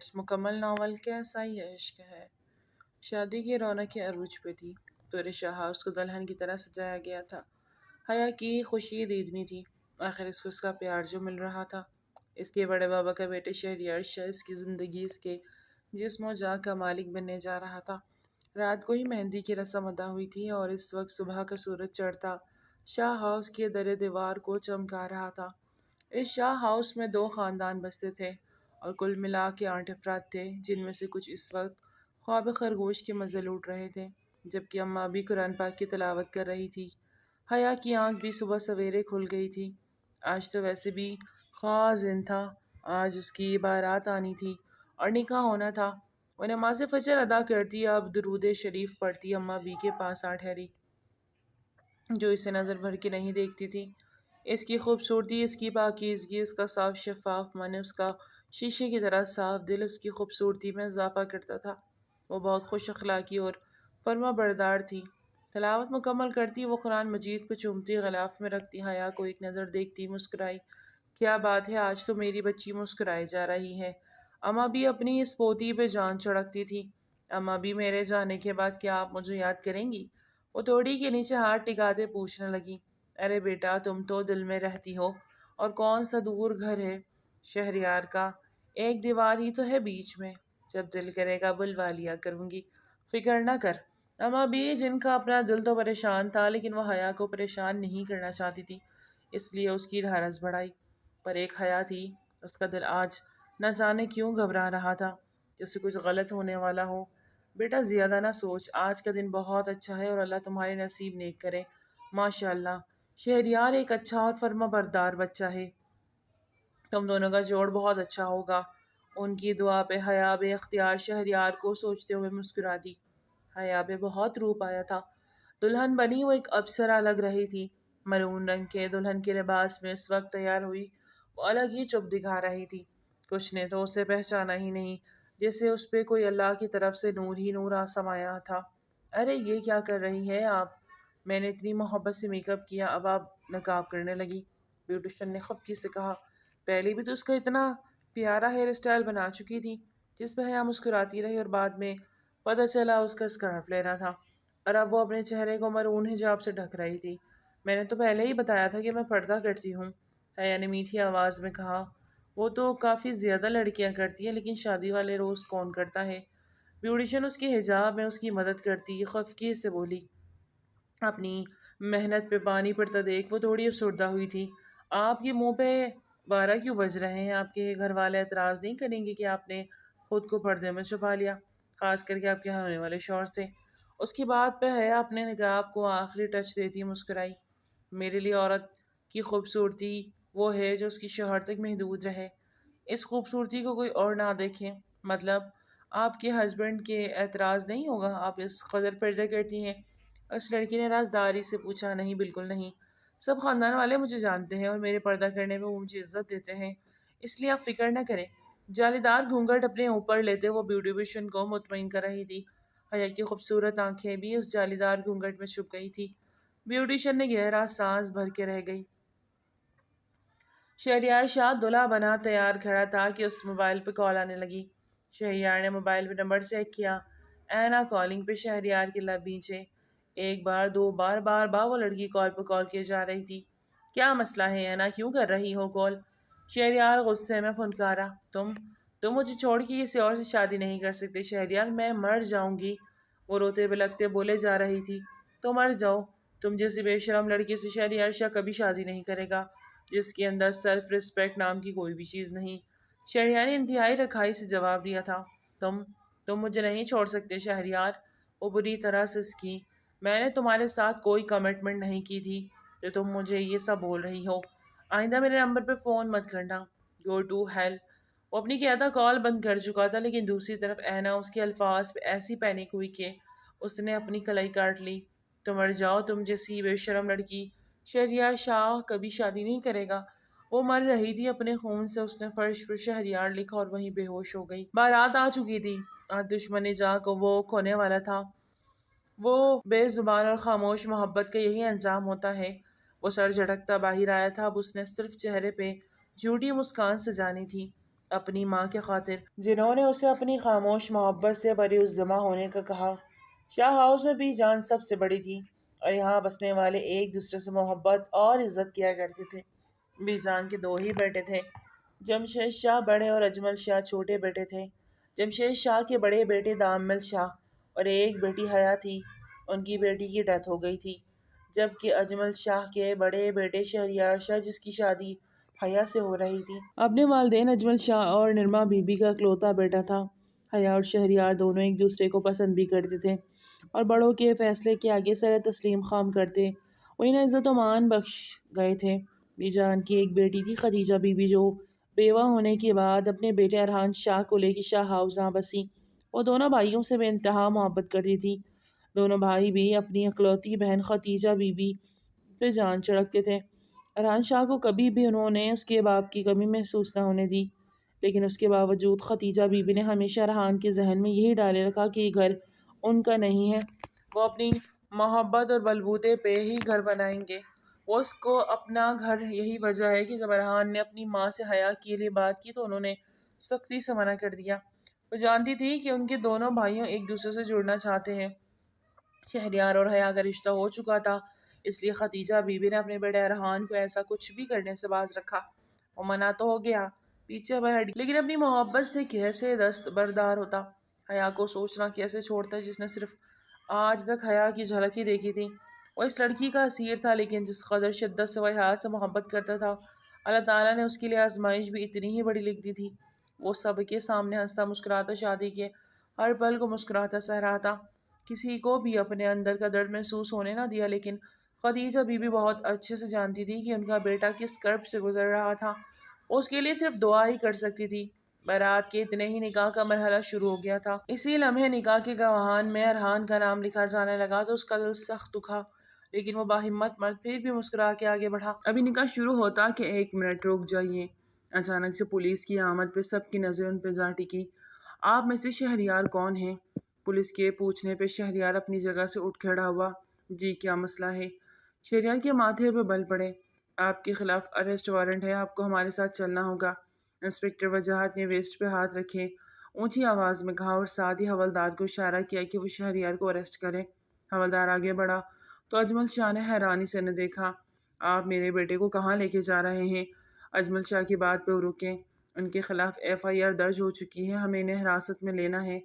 اس مکمل ناول کیسا ہی عشق ہے۔ شادی کی رونقیں عروج پہ تھی۔ پورے شاہ ہاؤس کو دلہن کی طرح سجایا گیا تھا۔ حیا کی خوشی دیدنی تھی۔ آخر اس کو اس کا پیار جو مل رہا تھا۔ اس کے بڑے بابا کا بیٹے شہریار شاہ اس کی زندگی، اس کے جسم و جاں کا مالک بننے جا رہا تھا۔ رات کو ہی مہندی کی رسم ادا ہوئی تھی اور اس وقت صبح کا سورج چڑھتا شاہ ہاؤس کے در دیوار کو چمکا رہا تھا۔ اس شاہ ہاؤس میں 2 خاندان بستے تھے اور کل ملا کے 8 افراد تھے، جن میں سے کچھ اس وقت خواب خرگوش کے مزے لوٹ رہے تھے، جبکہ اماں بھی قرآن پاک کی تلاوت کر رہی تھی۔ حیا کی آنکھ بھی صبح سویرے کھل گئی تھی۔ آج تو ویسے بھی خاص دن تھا۔ آج اس کی بارات آنی تھی اور نکاح ہونا تھا۔ وہ نماز فجر ادا کرتی، اب درود شریف پڑھتی اماں بی کے پاس آ ٹھہری، جو اسے نظر بھر کے نہیں دیکھتی تھی۔ اس کی خوبصورتی، اس کی پاکیزگی، اس کا صاف شفاف من، اس کا شیشے کی طرح صاف دل اس کی خوبصورتی میں اضافہ کرتا تھا۔ وہ بہت خوش اخلاقی اور فرما بردار تھی۔ تلاوت مکمل کرتی وہ قرآن مجید کو چومتی، غلاف میں رکھتی، حیا کو ایک نظر دیکھتی مسکرائی۔ کیا بات ہے، آج تو میری بچی مسکرائے جا رہی ہے۔ اماں بھی اپنی اس پوتی پہ جان چھڑکتی تھی۔ اماں بھی میرے جانے کے بعد کیا آپ مجھے یاد کریں گی؟ وہ توڑی کے نیچے ہاتھ ٹکاتے پوچھنے لگی۔ ارے بیٹا، تم تو دل میں رہتی ہو، اور کون سا دور گھر ہے شہریار کا، ایک دیوار ہی تو ہے بیچ میں، جب دل کرے گا بلوا لیا کروں گی، فکر نہ کر۔ اماں بھی، جن کا اپنا دل تو پریشان تھا، لیکن وہ حیا کو پریشان نہیں کرنا چاہتی تھی، اس لیے اس کی ڈھارس بڑھائی۔ پر ایک حیا تھی، اس کا دل آج نہ جانے کیوں گھبرا رہا تھا، جیسے کچھ غلط ہونے والا ہو۔ بیٹا زیادہ نہ سوچ، آج کا دن بہت اچھا ہے اور اللہ تمہارے نصیب نیک کرے۔ ماشاء اللہ، شہریار ایک اچھا اور فرما بردار بچہ ہے، تم دونوں کا جوڑ بہت اچھا ہوگا۔ ان کی دعا پہ حیا بے اختیار شہریار کو سوچتے ہوئے مسکرا دی۔ حیا پہ بہت روپ آیا تھا۔ دلہن بنی وہ ایک ابصرہ لگ رہی تھی۔ مرون رنگ کے دلہن کے لباس میں اس وقت تیار ہوئی، وہ الگ ہی چپ دکھا رہی تھی۔ کچھ نے تو اسے پہچانا ہی نہیں، جیسے اس پہ کوئی اللہ کی طرف سے نور ہی نور سمایا تھا۔ ارے یہ کیا کر رہی ہے آپ؟ میں نے اتنی محبت سے میک اپ کیا، اب آپ نقاب کرنے لگی، بیوٹیشن نے خفگی سے کہا۔ پہلے بھی تو اس کا اتنا پیارا ہیئر اسٹائل بنا چکی تھی، جس پہ حیا مسکراتی رہی، اور بعد میں پتہ چلا اس کا اسکارف لینا تھا، اور اب وہ اپنے چہرے کو مرون حجاب سے ڈھک رہی تھی۔ میں نے تو پہلے ہی بتایا تھا کہ میں پردہ کرتی ہوں، حیا نے میٹھی آواز میں کہا۔ وہ تو کافی زیادہ لڑکیاں کرتی ہیں، لیکن شادی والے روز کون کرتا ہے؟ بیوٹیشن اس کے حجاب میں اس کی مدد کرتی خفگی سے بولی۔ اپنی محنت پہ پانی پڑتا دیکھ وہ تھوڑی افسردہ ہوئی تھی۔ آپ کے منہ پہ 12 کیوں بج رہے ہیں؟ آپ کے گھر والے اعتراض نہیں کریں گے کہ آپ نے خود کو پردے میں چھپا لیا، خاص کر کے آپ کے ہونے والے شوہر سے؟ اس کی بات پہ حیا اپنے نقاب کو آخری ٹچ دیتی مسکرائی۔ میرے لیے عورت کی خوبصورتی وہ ہے جو اس کی شوہر تک محدود رہے، اس خوبصورتی کو کوئی اور نہ دیکھے۔ مطلب آپ کے ہسبینڈ کے اعتراض نہیں ہوگا آپ اس قدر پردے کرتی ہیں؟ اس لڑکی نے رازداری سے پوچھا۔ نہیں، بالکل نہیں، سب خاندان والے مجھے جانتے ہیں اور میرے پردہ کرنے میں وہ مجھے عزت دیتے ہیں، اس لیے آپ فکر نہ کریں۔ جالی دار گھونگھٹ اپنے اوپر لیتے وہ بیوٹیشن کو مطمئن کر رہی تھی۔ حیا کی خوبصورت آنکھیں بھی اس جالی دار گھونگھٹ میں چھپ گئی تھی۔ بیوٹیشن نے گہرا سانس بھر کے رہ گئی۔ شہریار شاہ دلہا بنا تیار کھڑا تھا کہ اس موبائل پہ کال آنے لگی۔ شہریار نے موبائل پہ نمبر چیک کیا۔ اینا کالنگ پہ شہریار کے لب نیچے، ایک بار، 2 بار، بار بار وہ لڑکی کال پہ کال کیے جا رہی تھی۔ کیا مسئلہ ہے اینا، کیوں کر رہی ہو کال؟ شہریار غصے میں پھنکارا۔ تم مجھے چھوڑ کے کسی اور سے شادی نہیں کر سکتے شہریار، میں مر جاؤں گی، وہ روتے بلکتے بولے جا رہی تھی۔ تو مر جاؤ، تم جیسی بے شرم لڑکی سے شہریار شاہ کبھی شادی نہیں کرے گا، جس کے اندر سیلف ریسپیکٹ نام کی کوئی بھی چیز نہیں۔ شہریار نے انتہائی رکھائی سے جواب دیا تھا۔ تم مجھے نہیں چھوڑ سکتے شہریار، وہ بری طرح سے سکی۔ میں نے تمہارے ساتھ کوئی کمٹمنٹ نہیں کی تھی جو تم مجھے یہ سب بول رہی ہو۔ آئندہ میرے نمبر پہ فون مت کرنا، گو ٹو ہیل۔ وہ اپنی قیادہ کال بند کر چکا تھا، لیکن دوسری طرف اینا اس کے الفاظ پہ ایسی پینک ہوئی کہ اس نے اپنی کلائی کاٹ لی۔ تو مر جاؤ، تم جیسی بے شرم لڑکی شہریار شاہ کبھی شادی نہیں کرے گا۔ وہ مر رہی تھی اپنے خون سے، اس نے فرش پر شہریار لکھا اور وہیں بے ہوش ہو گئی۔ بارات آ چکی تھی، آج دشمن جاں کو وہ کھونے والا تھا۔ وہ بے زبان اور خاموش محبت کا یہی انجام ہوتا ہے۔ وہ سر جھٹکتا باہر آیا تھا، اب اس نے صرف چہرے پہ جھوٹی مسکان سجانی تھی۔ اپنی ماں کے خاطر، جنہوں نے اسے اپنی خاموش محبت سے بری الزما ہونے کا کہا۔ شاہ ہاؤس میں بھی جان سب سے بڑی تھی اور یہاں بسنے والے ایک دوسرے سے محبت اور عزت کیا کرتے تھے۔ بی جان کے دو ہی بیٹے تھے، جمشید شاہ بڑے اور اجمل شاہ چھوٹے بیٹے تھے۔ جمشید شاہ کے بڑے بیٹے دامل شاہ اور ایک بیٹی حیا تھی، ان کی بیٹی کی ڈیتھ ہو گئی تھی، جبکہ اجمل شاہ کے بڑے بیٹے شہریار شاہ جس کی شادی حیا سے ہو رہی تھی، اپنے والدین اجمل شاہ اور نرما بی بی کا اکلوتا بیٹا تھا۔ حیا اور شہریار دونوں ایک دوسرے کو پسند بھی کرتے تھے اور بڑوں کے فیصلے کے آگے سر تسلیم خام کرتے، وہ انہیں عزت و مان بخش گئے تھے۔ بی جان کی ایک بیٹی تھی خدیجہ بی بی، جو بیوہ ہونے کے بعد اپنے بیٹے ارحان شاہ کو لے کے شاہ ہاؤس بسی۔ وہ دونوں بھائیوں سے بے انتہا محبت کرتی تھی۔ دونوں بھائی بھی اپنی اکلوتی بہن خدیجہ بی بی پہ جان چھڑکتے تھے۔ ارحان شاہ کو کبھی بھی انہوں نے اس کے باپ کی کمی محسوس نہ ہونے دی، لیکن اس کے باوجود خدیجہ بی بی نے ہمیشہ ارحان کے ذہن میں یہی ڈالے رکھا کہ یہ گھر ان کا نہیں ہے، وہ اپنی محبت اور بلبوتے پہ ہی گھر بنائیں گے، وہ اس کو اپنا گھر۔ یہی وجہ ہے کہ جب ارحان نے اپنی ماں سے حیا کے لیے بات کی تو انہوں نے سختی سے منع کر دیا۔ وہ جانتی تھی کہ ان کے دونوں بھائیوں ایک دوسرے سے جڑنا چاہتے ہیں۔ شہریار اور حیا کا رشتہ ہو چکا تھا، اس لیے خدیجہ بی بی نے اپنے بیٹے ارحان کو ایسا کچھ بھی کرنے سے باز رکھا۔ وہ منع تو ہو گیا، پیچھے ہٹ، لیکن اپنی محبت سے کیسے دست بردار ہوتا؟ حیا کو سوچنا کیسے چھوڑتا جس نے صرف آج تک حیا کی جھلک ہی دیکھی تھی؟ وہ اس لڑکی کا اسیر تھا، لیکن جس قدر شدت سے وہ حیا سے محبت کرتا تھا، اللہ تعالیٰ نے اس کے لیے آزمائش بھی اتنی ہی بڑی لکھ دی تھی۔ وہ سب کے سامنے ہنستا مسکراتا شادی کے ہر پل کو مسکراتا سہ رہا تھا، کسی کو بھی اپنے اندر کا درد محسوس ہونے نہ دیا۔ لیکن خدیجہ بی بی بہت اچھے سے جانتی تھی کہ ان کا بیٹا کس کرب سے گزر رہا تھا، وہ اس کے لیے صرف دعا ہی کر سکتی تھی۔ بارات کے اتنے ہی نکاح کا مرحلہ شروع ہو گیا تھا۔ اسی لمحے نکاح کے گواہان میں ارحان کا نام لکھا جانے لگا تو اس کا دل سخت دکھا، لیکن وہ باہمت مرد پھر بھی مسکرا کے آگے بڑھا۔ ابھی نکاح شروع ہوتا کہ ایک منٹ رک جائیے، اچانک سے پولیس کی آمد پہ سب کی نظریں ان پہ جا ٹکی۔ آپ میں سے شہریار کون ہیں؟ پولیس کے پوچھنے پہ شہریار اپنی جگہ سے اٹھ کھڑا ہوا۔ جی کیا مسئلہ ہے؟ شہریار کے ماتھے پہ بل پڑے۔ آپ کے خلاف اریسٹ وارنٹ ہے، آپ کو ہمارے ساتھ چلنا ہوگا۔ انسپکٹر وجاہت نے ویسٹ پہ ہاتھ رکھے، اونچی آواز میں کہا اور ساتھ ہی حوالدار کو اشارہ کیا کہ وہ شہریار کو اریسٹ کرے۔ حوالدار آگے بڑھا تو اجمل شاہ نے حیرانی سے نہ دیکھا۔ آپ میرے بیٹے کو کہاں لے کے جا رہے ہیں؟ اجمل شاہ کی بات پہ رکیں، ان کے خلاف FIR درج ہو چکی ہے، ہمیں انہیں حراست میں لینا ہے،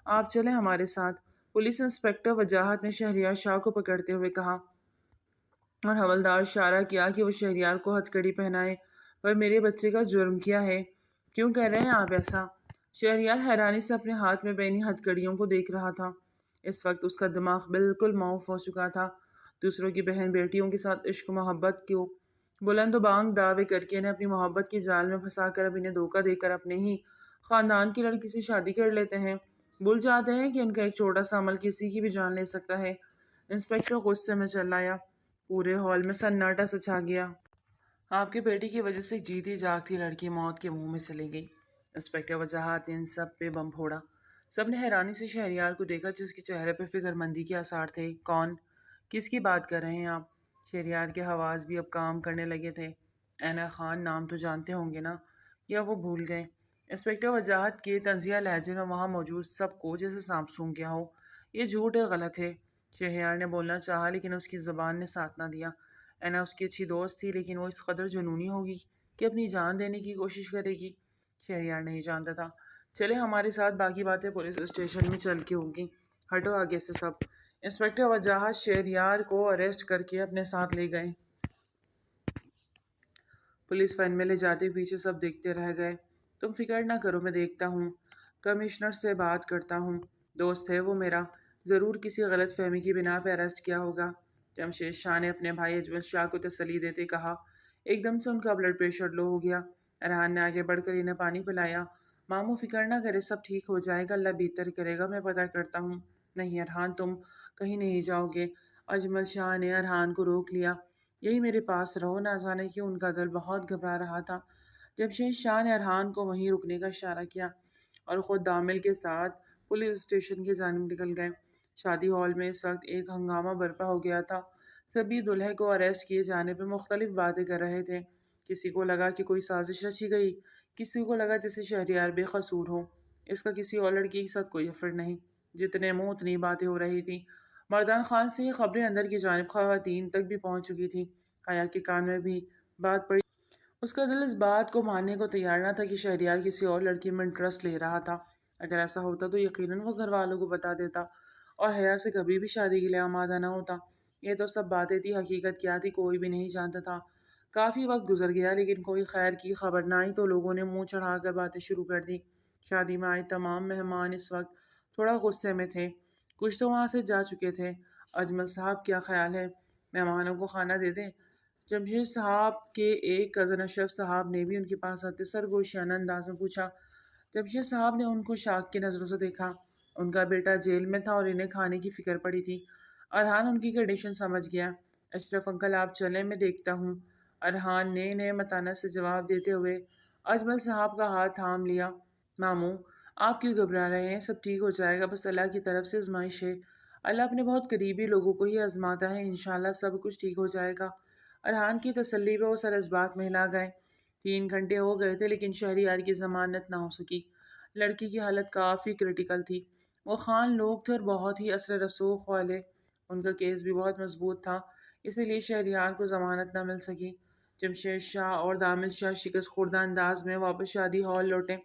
آپ چلیں ہمارے ساتھ۔ پولیس انسپکٹر وجاہت نے شہریار شاہ کو پکڑتے ہوئے کہا اور حوالدار اشارہ کیا کہ وہ شہریار کو ہتھ کڑی پہنائے۔ پر میرے بچے کا جرم کیا ہے؟ کیوں کہہ رہے ہیں آپ ایسا؟ شہریار حیرانی سے اپنے ہاتھ میں پہنی ہتھ کڑیوں کو دیکھ رہا تھا۔ اس وقت اس کا دماغ بالکل معاف ہو چکا تھا۔ دوسروں کی بہن بیٹیوں کے ساتھ عشق و محبت کیوں بلند و بانگ دعوے کر کے انہیں اپنی محبت کی جال میں پھنسا کر اب انہیں دھوکہ دے کر اپنے ہی خاندان کی لڑکی سے شادی کر لیتے ہیں، بھول جاتے ہیں کہ ان کا ایک چھوٹا سا عمل کسی کی بھی جان لے سکتا ہے۔ انسپکٹر غصے میں چلایا۔ پورے ہال میں سناٹا سا چھا گیا۔ آپ کے بیٹی کی وجہ سے جیتی جاگتی لڑکی موت کے منہ میں چلی گئی۔ انسپکٹر وجاہت نے ان سب پہ بم پھوڑا۔ سب نے حیرانی سے شہریار کو دیکھا جس کے چہرے پہ فکر مندی کے آثار تھے۔ کون؟ کس کی بات کر رہے ہیں آپ؟ شہریار کے حواس بھی اب کام کرنے لگے تھے۔ اینا خان نام تو جانتے ہوں گے نا، یا وہ بھول گئے؟ انسپکٹر وجاہت کے طنزیہ لہجے میں وہاں موجود سب کو جیسے سانپ سونگھ گیا ہو۔ یہ جھوٹ ہے، غلط ہے۔ شہریار نے بولنا چاہا لیکن اس کی زبان نے ساتھ نہ دیا۔ اینا اس کی اچھی دوست تھی، لیکن وہ اس قدر جنونی ہوگی کہ اپنی جان دینے کی کوشش کرے گی؟ شہریار نہیں جانتا تھا۔ چلے ہمارے ساتھ، باقی باتیں پولیس اسٹیشن میں چل کے ہوگی، ہٹو آگے سے سب۔ انسپکٹر وجاہت شہریار کو اریسٹ کر کے اپنے ساتھ لے گئے۔ پولیس وین میں لے جاتے پیچھے سب دیکھتے رہ گئے۔ تم فکر نہ کرو، میں دیکھتا ہوں، کمشنر سے بات کرتا ہوں، دوست ہے وہ میرا، ضرور کسی غلط فہمی کی بنا پہ اریسٹ کیا ہوگا۔ جمشید شاہ نے اپنے بھائی اجمل شاہ کو تسلی دیتے کہا۔ ایک دم سے ان کا بلڈ پریشر لو ہو گیا۔ ارحان نے آگے بڑھ کر انہیں پانی پلایا۔ ماموں فکر نہ کرے، سب ٹھیک ہو جائے گا، اللہ بہتر کرے گا، میں پتہ کرتا ہوں۔ نہیں ارحان، تم کہیں نہیں جاؤ گے۔ اجمل شاہ نے ارحان کو روک لیا۔ یہی میرے پاس رہو، نہ جانے کیوں ان کا دل بہت گھبرا رہا تھا۔ جمشید شاہ نے ارحان کو وہیں رکنے کا اشارہ کیا اور خود دامل کے ساتھ پولیس اسٹیشن کی جانب نکل گئے۔ شادی ہال میں اس وقت ایک ہنگامہ برپا ہو گیا تھا۔ سبھی دلہے کو اریسٹ کیے جانے پہ مختلف باتیں کر رہے تھے۔ کسی کو لگا کہ کوئی سازش رچی گئی کسی کو لگا جیسے شہریار بے قصور ہو، اس کا کسی اور لڑکی کے ساتھ کوئی افر نہیں۔ جتنے منہ اتنی باتیں ہو رہی تھیں۔ مردان خان سے یہ خبریں اندر کی جانب خواتین تک بھی پہنچ چکی تھیں۔ حیا کے کان میں بھی بات پڑی۔ اس کا دل اس بات کو ماننے کو تیار نہ تھا کہ شہریار کسی اور لڑکی میں انٹرسٹ لے رہا تھا۔ اگر ایسا ہوتا تو یقیناً وہ گھر والوں کو بتا دیتا اور حیا سے کبھی بھی شادی کے لیے آمادہ نہ ہوتا۔ یہ تو سب باتیں تھی، حقیقت کیا تھی کوئی بھی نہیں جانتا تھا۔ کافی وقت گزر گیا لیکن کوئی خیر کی خبر نہ آئی تو لوگوں نے منہ چڑھا کر باتیں شروع کر دی۔ شادی میں آئے تمام مہمان اس وقت تھوڑا غصے میں تھے۔ کچھ تو وہاں سے جا چکے تھے۔ اجمل صاحب کیا خیال ہے؟ مہمانوں کو کھانا دے دیں؟ جمشید صاحب کے ایک کزن اشرف صاحب نے بھی ان کے پاس آتے سرگوشیانہ انداز میں پوچھا۔ جمشید صاحب نے ان کو شاک کی نظروں سے دیکھا۔ ان کا بیٹا جیل میں تھا اور انہیں کھانے کی فکر پڑی تھی۔ ارحان ان کی کنڈیشن سمجھ گیا۔ اشرف انکل آپ چلیں، میں دیکھتا ہوں۔ ارحان نے انہیں متانت سے جواب دیتے ہوئے اجمل صاحب کا ہاتھ تھام لیا۔ ماموں آپ کیوں گھبرا رہے ہیں؟ سب ٹھیک ہو جائے گا، بس اللہ کی طرف سے آزمائش ہے۔ اللہ اپنے بہت قریبی لوگوں کو ہی آزماتا ہے، انشاءاللہ سب کچھ ٹھیک ہو جائے گا۔ ارحان کی تسلی پہ وہ سر اس بات میں ہلا گئے۔ 3 گھنٹے ہو گئے تھے لیکن شہریار کی ضمانت نہ ہو سکی۔ لڑکی کی حالت کافی کریٹیکل تھی۔ وہ خان لوگ تھے اور بہت ہی اثر رسوخ والے۔ ان کا کیس بھی بہت مضبوط تھا، اسی لیے شہریار کو ضمانت نہ مل سکی۔ جمشید شاہ اور دامل شاہ شکست خوردہ انداز میں واپس شادی ہال لوٹے۔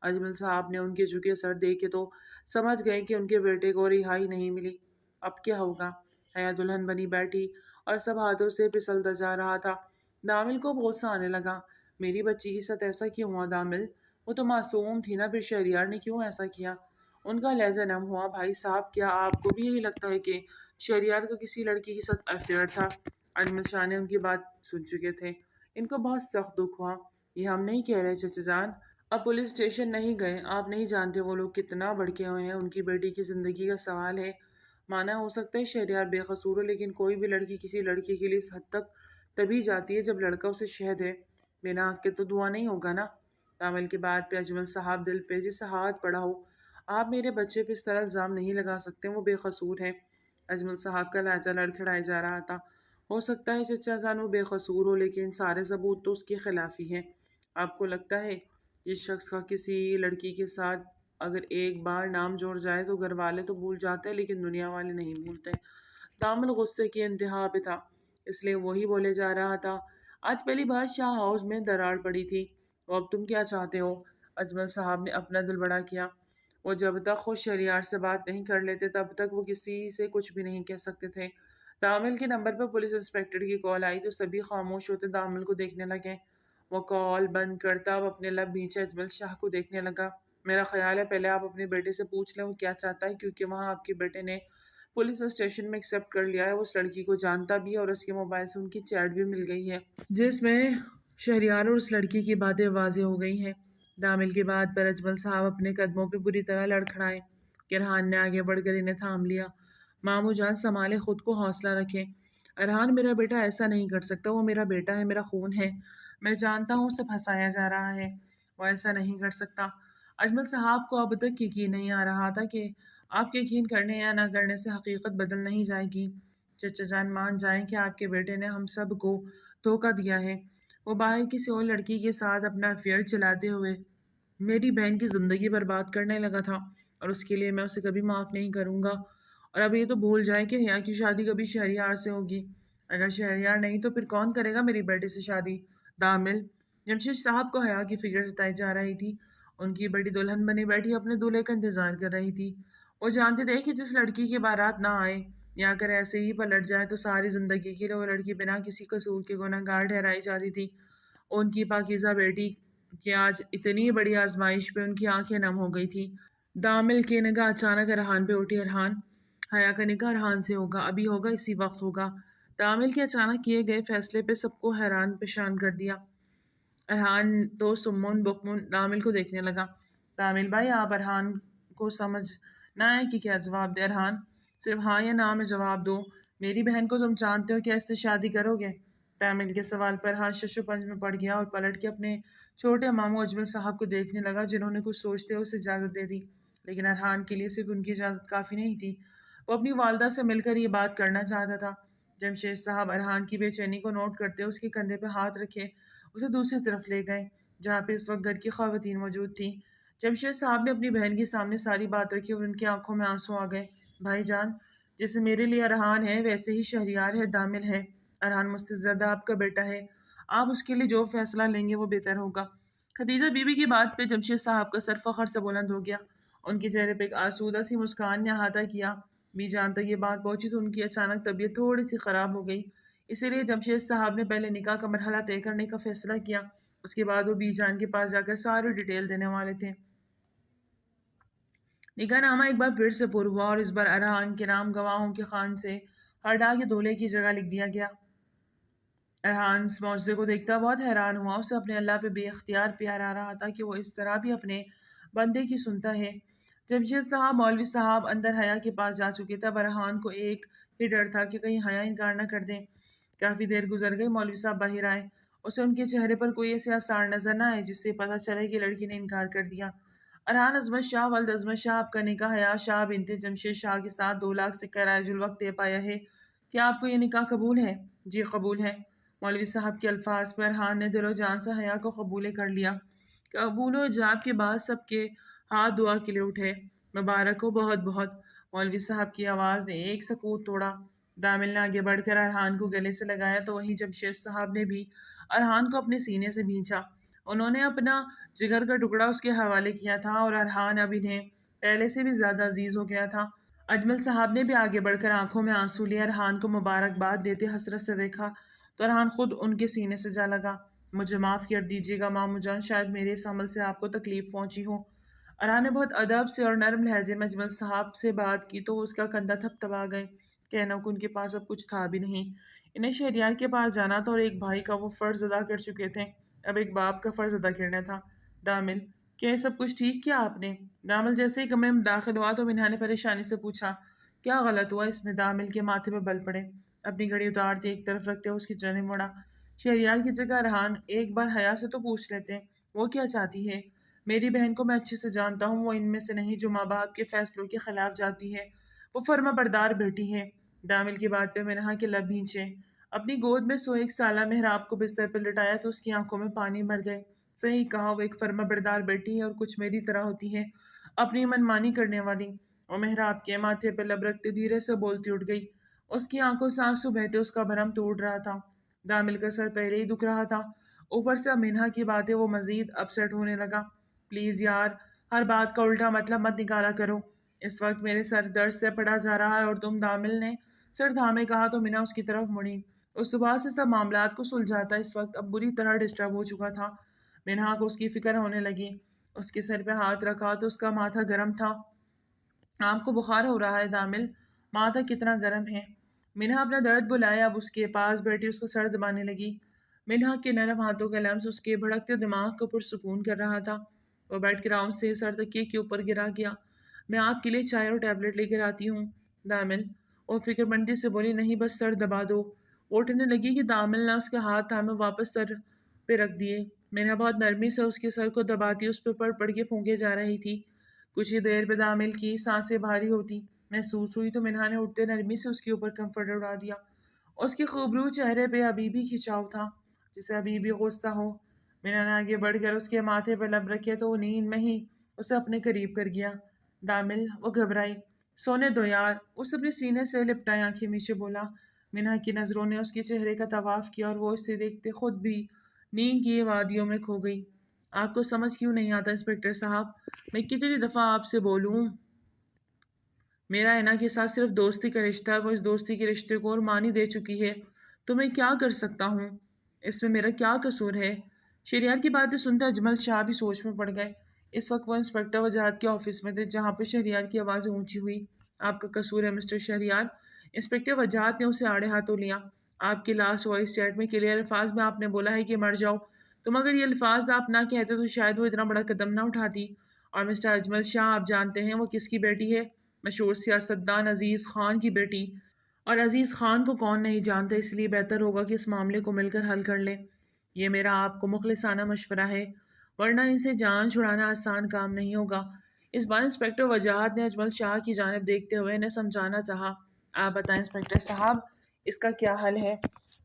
اجمل صاحب نے ان کے جھکے سر دیکھے تو سمجھ گئے کہ ان کے بیٹے کو رہائی نہیں ملی۔ اب کیا ہوگا؟ حیا دلہن بنی بیٹھی اور سب ہاتھوں سے پھسلتا جا رہا تھا۔ دامل کو غصہ آنے لگا۔ میری بچی کے ساتھ ایسا کیوں ہوا دامل؟ وہ تو معصوم تھی نا، پھر شہریار نے کیوں ایسا کیا؟ ان کا لہجہ نم ہوا۔ بھائی صاحب کیا آپ کو بھی یہی لگتا ہے کہ شہریار کا کسی لڑکی کے ساتھ افیئر تھا؟ اجمل شاہ نے ان کی بات سن چکے تھے۔ ان کو بہت سخت دکھ ہوا۔ یہ ہم نہیں کہہ رہے چچا جان، اب پولیس اسٹیشن نہیں گئے، آپ نہیں جانتے وہ لوگ کتنا بھڑکے ہوئے ہیں، ان کی بیٹی کی زندگی کا سوال ہے۔ مانا ہو سکتا ہے شہریار بے قصور ہو لیکن کوئی بھی لڑکی کسی لڑکی کے لیے اس حد تک تبھی جاتی ہے جب لڑکا اسے شہد ہے۔ بنا حق کے تو دعا نہیں ہوگا نا۔ دامل کے بعد پہ اجمل صاحب دل پہ جیسے ہاتھ پڑا ہو۔ آپ میرے بچے پہ اس طرح الزام نہیں لگا سکتے، وہ بے قصور ہے۔ اجمل صاحب کا لہجہ لڑکھڑائے جا رہا تھا۔ ہو سکتا ہے چچا جان وہ بے قصور ہو لیکن سارے ثبوت تو اس کے خلاف ہی ہیں۔ آپ کو لگتا ہے جس شخص کا کسی لڑکی کے ساتھ اگر ایک بار نام جوڑ جائے تو گھر والے تو بھول جاتے ہیں لیکن دنیا والے نہیں بھولتے؟ دامل غصے کی انتہا پہ تھا، اس لیے وہی بولے جا رہا تھا۔ آج پہلی بار شاہ ہاؤس میں دراڑ پڑی تھی۔ تو اب تم کیا چاہتے ہو؟ اجمل صاحب نے اپنا دل بڑا کیا۔ وہ جب تک خود شہریار سے بات نہیں کر لیتے تب تک وہ کسی سے کچھ بھی نہیں کہہ سکتے تھے۔ دامل کے نمبر پر پولیس انسپکٹر کی کال آئی تو سبھی خاموش ہوتے دامل کو دیکھنے لگے۔ وہ کال بند کرتا اب اپنے لب نیچے اجمل شاہ کو دیکھنے لگا۔ میرا خیال ہے پہلے آپ اپنے بیٹے سے پوچھ لیں وہ کیا چاہتا ہے، کیونکہ وہاں آپ کے بیٹے نے پولیس اسٹیشن میں ایکسیپٹ کر لیا ہے، وہ اس لڑکی کو جانتا بھی ہے اور اس کے موبائل سے ان کی چیٹ بھی مل گئی ہے جس میں شہریار اور اس لڑکی کی باتیں واضح ہو گئی ہیں۔ دامل کی بات پر اجمل صاحب اپنے قدموں پہ بری طرح لڑکھڑائے۔ ارحان نے آگے بڑھ کر انہیں تھام لیا۔ ماموں جان سنبھالے خود کو، حوصلہ رکھیں۔ ارحان میرا بیٹا ایسا نہیں کر سکتا، وہ میرا بیٹا ہے، میرا خون ہے۔ میں جانتا ہوں اسے پھنسایا جا رہا ہے، وہ ایسا نہیں کر سکتا۔ اجمل صاحب کو اب تک یقین نہیں آ رہا تھا کہ آپ کے یقین کرنے یا نہ کرنے سے حقیقت بدل نہیں جائے گی۔ چچا جان مان جائیں کہ آپ کے بیٹے نے ہم سب کو دھوکہ دیا ہے۔ وہ باہر کسی اور لڑکی کے ساتھ اپنا افیئر چلاتے ہوئے میری بہن کی زندگی برباد کرنے لگا تھا اور اس کے لیے میں اسے کبھی معاف نہیں کروں گا۔ اور اب یہ تو بھول جائیں کہ حیا کی شادی کبھی شہریار سے ہوگی۔ اگر شہریار نہیں تو پھر کون کرے گا میری بیٹے سے شادی؟ دامل۔ جمشید صاحب کو حیا کی فکر ستائی جا رہی تھی۔ ان کی بڑی دلہن بنی بیٹھی اپنے دولہے کا انتظار کر رہی تھی۔ وہ جانتے تھے کہ جس لڑکی کی بارات نہ آئے یا اگر ایسے ہی پلٹ جائے تو ساری زندگی کے لیے وہ لڑکی بنا کسی قصور کے گنہگار ٹھہرائی جاتی تھی۔ ان کی پاکیزہ بیٹی کہ آج اتنی بڑی آزمائش پہ ان کی آنکھیں نم ہو گئی تھی۔ دامل کی نگاہ اچانک ارحان پہ اٹھی۔ ارحان، حیا کا نکاح ارحان سے ہوگا، ابھی ہوگا، اسی وقت ہوگا۔ دامل کے اچانک کیے گئے فیصلے پہ سب کو حیران پریشان کر دیا۔ ارحان تو سمن بکمن دامل کو دیکھنے لگا۔ دامل بھائی آپ ارحان کو سمجھ نہ آئے کہ کیا جواب دے؟ ارحان صرف ہاں یا نہ میں جواب دو۔ میری بہن کو تم جانتے ہو، کیا اس سے شادی کرو گے؟ دامل کے سوال پر ارحان شش و پنج میں پڑ گیا اور پلٹ کے اپنے چھوٹے ماموں اجمل صاحب کو دیکھنے لگا جنہوں نے کچھ سوچتے ہوئے اسے اجازت دے دی۔ لیکن ارحان کے لیے صرف ان کی اجازت کافی نہیں تھی، وہ اپنی والدہ سے مل کر یہ بات کرنا چاہتا تھا۔ جمشید صاحب ارحان کی بے چینی کو نوٹ کرتے اس کے کندھے پہ ہاتھ رکھے اسے دوسری طرف لے گئے۔ جہاں پہ اس وقت گھر کی خواتین موجود تھیں۔ جمشید صاحب نے اپنی بہن کے سامنے ساری بات رکھی اور ان کی آنکھوں میں آنسو آ گئے۔ بھائی جان، جیسے میرے لیے ارحان ہے ویسے ہی شہریار ہے، دامل ہے۔ ارحان مجھ سے زیادہ آپ کا بیٹا ہے، آپ اس کے لیے جو فیصلہ لیں گے وہ بہتر ہوگا۔ خدیجہ بی بی کی بات پہ جمشید صاحب کا سر فخر سے بلند ہو گیا۔ ان کے چہرے پہ ایک آسودہ سی مسکان نے احاطہ کیا۔ بی جان تک یہ بات پہنچی تو ان کی اچانک طبیعت تھوڑی سی خراب ہو گئی، اسی لیے جمشید صاحب نے پہلے نکاح کا مرحلہ طے کرنے کا فیصلہ کیا۔ اس کے بعد وہ بی جان کے پاس جا کر ساری ڈیٹیل دینے والے تھے۔ نکاح نامہ ایک بار پھر سے پر ہوا اور اس بار ارحان کے نام گواہوں کے خوان سے ہٹا کے دولہے کی جگہ لکھ دیا گیا۔ ارحان اس معجزے کو دیکھتا بہت حیران ہوا، اسے اپنے اللہ پہ بے اختیار پیار آ رہا تھا کہ وہ اس طرح بھی اپنے بندے کی سنتا ہے۔ جمشید صاحب مولوی صاحب اندر حیا کے پاس جا چکے تھے۔ اب ارحان کو ایک ہی ڈر تھا کہ کہیں حیا انکار نہ کر دیں۔ کافی دیر گزر گئی، مولوی صاحب باہر آئے۔ اسے ان کے چہرے پر کوئی ایسے آثار نظر نہ آئے جس سے پتہ چلے کہ لڑکی نے انکار کر دیا۔ ارحان عظمت شاہ ولد عظمت شاہ، آپ کا نکاح حیا شاہ بنت جمشید شاہ کے ساتھ 2 لاکھ سکہ رائج الوقت طے پایا ہے۔ کیا آپ کو یہ نکاح قبول ہے؟ جی قبول ہے۔ مولوی صاحب کے الفاظ پر ارحان نے دل و جان سے حیا کو قبول کر لیا۔ قبول و ایجاب کے بعد سب کے ہاتھ دعا کے لیے اٹھے۔ مبارک ہو بہت بہت۔ مولوی صاحب کی آواز نے ایک سکوت توڑا۔ دامل نے آگے بڑھ کر ارحان کو گلے سے لگایا تو وہیں جمشید صاحب نے بھی ارحان کو اپنے سینے سے بھینچا۔ انہوں نے اپنا جگر کا ٹکڑا اس کے حوالے کیا تھا اور ارحان اب انہیں پہلے سے بھی زیادہ عزیز ہو گیا تھا۔ اجمل صاحب نے بھی آگے بڑھ کر آنکھوں میں آنسو لیے ارحان کو مبارکباد دیتے حسرت سے دیکھا تو ارحان خود ان کے سینے سے جا لگا۔ مجھے معاف کر دیجیے گا مامو جان، شاید میرے اس عمل سے آپ کو تکلیف پہنچی ہو۔ ارحان نے بہت ادب سے اور نرم لہجے میں اجمل صاحب سے بات کی تو اس کا کندھا تھپ تھپا گئے۔ کہنا کہ ان کے پاس اب کچھ تھا بھی نہیں، انہیں شہریار کے پاس جانا تھا اور ایک بھائی کا وہ فرض ادا کر چکے تھے، اب ایک باپ کا فرض ادا کرنا تھا۔ دامل، کیا یہ سب کچھ ٹھیک کیا آپ نے؟ دامل جیسے ہی کمرے میں داخل ہوا تو منہا نے پریشانی سے پوچھا، کیا غلط ہوا اس میں؟ دامل کے ماتھے پہ بل پڑے۔ اپنی گھڑی اتارتے ایک طرف رکھتے اس کی جانب مڑا۔ شہریار کی جگہ ارحان ایک بار حیا سے تو پوچھ لیتے، وہ کیا چاہتی ہے؟ میری بہن کو میں اچھے سے جانتا ہوں، وہ ان میں سے نہیں جو ماں باپ کے فیصلوں کے خلاف جاتی ہے، وہ فرما بردار بیٹی ہے۔ دامل کی بات پہ منہا کے لب بھینچے۔ اپنی گود میں سوئے 1 سالہ محراب کو بستر پر لٹایا تو اس کی آنکھوں میں پانی بھر گئے۔ صحیح کہا، وہ ایک فرما بردار بیٹی ہے اور کچھ میری طرح ہوتی ہے، اپنی منمانی کرنے والی۔ اور محراب کے ماتھے پہ لب رکھتے دھیرے سے بولتی اٹھ گئی۔ اس کی آنکھوں سے آنسو بہتے اس کا بھرم ٹوٹ رہا تھا۔ دامل کا سر پہلے ہی دکھ رہا تھا، اوپر سے اب منہا کی باتیں وہ مزید اپسیٹ ہونے لگا۔ پلیز یار، ہر بات کا الٹا مطلب مت نکالا کرو، اس وقت میرے سر درد سے پڑا جا رہا ہے اور تم، دامل نے سر تھامے کہا تو منہا اس کی طرف مڑی۔ اس صبح سے سب معاملات کو سلجھاتا اس وقت اب بری طرح ڈسٹرب ہو چکا تھا۔ منہا کو اس کی فکر ہونے لگی۔ اس کے سر پہ ہاتھ رکھا تو اس کا ماتھا گرم تھا۔ آپ کو بخار ہو رہا ہے دامل؟ ماتھا کتنا گرم ہے؟ منہا اپنا درد بلایا، اب اس کے پاس بیٹھی اس کو سر دبانے لگی۔ منہا کے نرم ہاتھوں کا لمس اس کے بھڑکتے دماغ کو پرسکون کر رہا تھا۔ وہ بیٹھ کے آرام سے سر تکیے کے اوپر گرا گیا۔ میں آپ کے لیے چائے اور ٹیبلٹ لے کر آتی ہوں۔ دامل، وہ فکر مندی سے بولی، نہیں بس سر دبا دو۔ وہ اٹھنے لگی کہ دامل نے اس کے ہاتھ تھامے واپس سر پہ رکھ دیے۔ منہا بہت نرمی سے اس کے سر کو دباتی اس پہ پڑ پڑ کے پھونکے جا رہی تھی۔ کچھ ہی دیر پہ دامل کی سانسیں بھاری ہوتی محسوس ہوئی تو منہا نے اٹھتے نرمی سے اس کے اوپر کمفرٹ اڑا دیا۔ اس کے خوبرو چہرے پہ ابھی بھی کھنچاؤ تھا، جسے ابھی بھی غصہ ہو۔ منہا نے آگے بڑھ کر اس کے ماتھے پہ لب رکھے تو وہ نیند میں ہی اسے اپنے قریب کر گیا۔ دامل، وہ گھبرائی، سونے دو یار، اس اپنے سینے سے لپٹائے آنکھیں میچے بولا۔ منہا کی نظروں نے اس کے چہرے کا طواف کیا اور وہ اسے دیکھتے خود بھی نیند کی وادیوں میں کھو گئی۔ آپ کو سمجھ کیوں نہیں آتا انسپکٹر صاحب؟ میں کتنی دفعہ آپ سے بولوں؟ میرا اینا کے ساتھ صرف دوستی کا رشتہ ہے، وہ اس دوستی کے رشتے کو اور مانی دے چکی ہے، تو میں کیا کر سکتا ہوں؟ اس میں میرا کیا قصور ہے؟ شہریار کی باتیں سنتے اجمل شاہ بھی سوچ میں پڑ گئے۔ اس وقت وہ انسپکٹر وجاہت کے آفس میں تھے، جہاں پہ شہریار کی آواز اونچی ہوئی۔ آپ کا قصور ہے مسٹر شہریار؟ انسپکٹر وجاہت نے اسے آڑے ہاتھوں لیا۔ آپ کی لاسٹ وائس چیٹ میں کلیئر الفاظ میں آپ نے بولا ہے کہ مر جاؤ، تم اگر یہ الفاظ آپ نہ کہتے تو شاید وہ اتنا بڑا قدم نہ اٹھاتی۔ اور مسٹر اجمل شاہ، آپ جانتے ہیں وہ کس کی بیٹی ہے؟ مشہور سیاستدان عزیز خان کی بیٹی۔ اور عزیز خان کو کون نہیں جانتا، اس لیے بہتر ہوگا کہ اس معاملے کو مل کر حل کر لیں۔ یہ میرا آپ کو مخلصانہ مشورہ ہے، ورنہ ان سے جان چھڑانا آسان کام نہیں ہوگا۔ اس بار انسپکٹر وجاہت نے اجمل شاہ کی جانب دیکھتے ہوئے انہیں سمجھانا چاہا۔ آپ بتائیں انسپکٹر صاحب، اس کا کیا حل ہے؟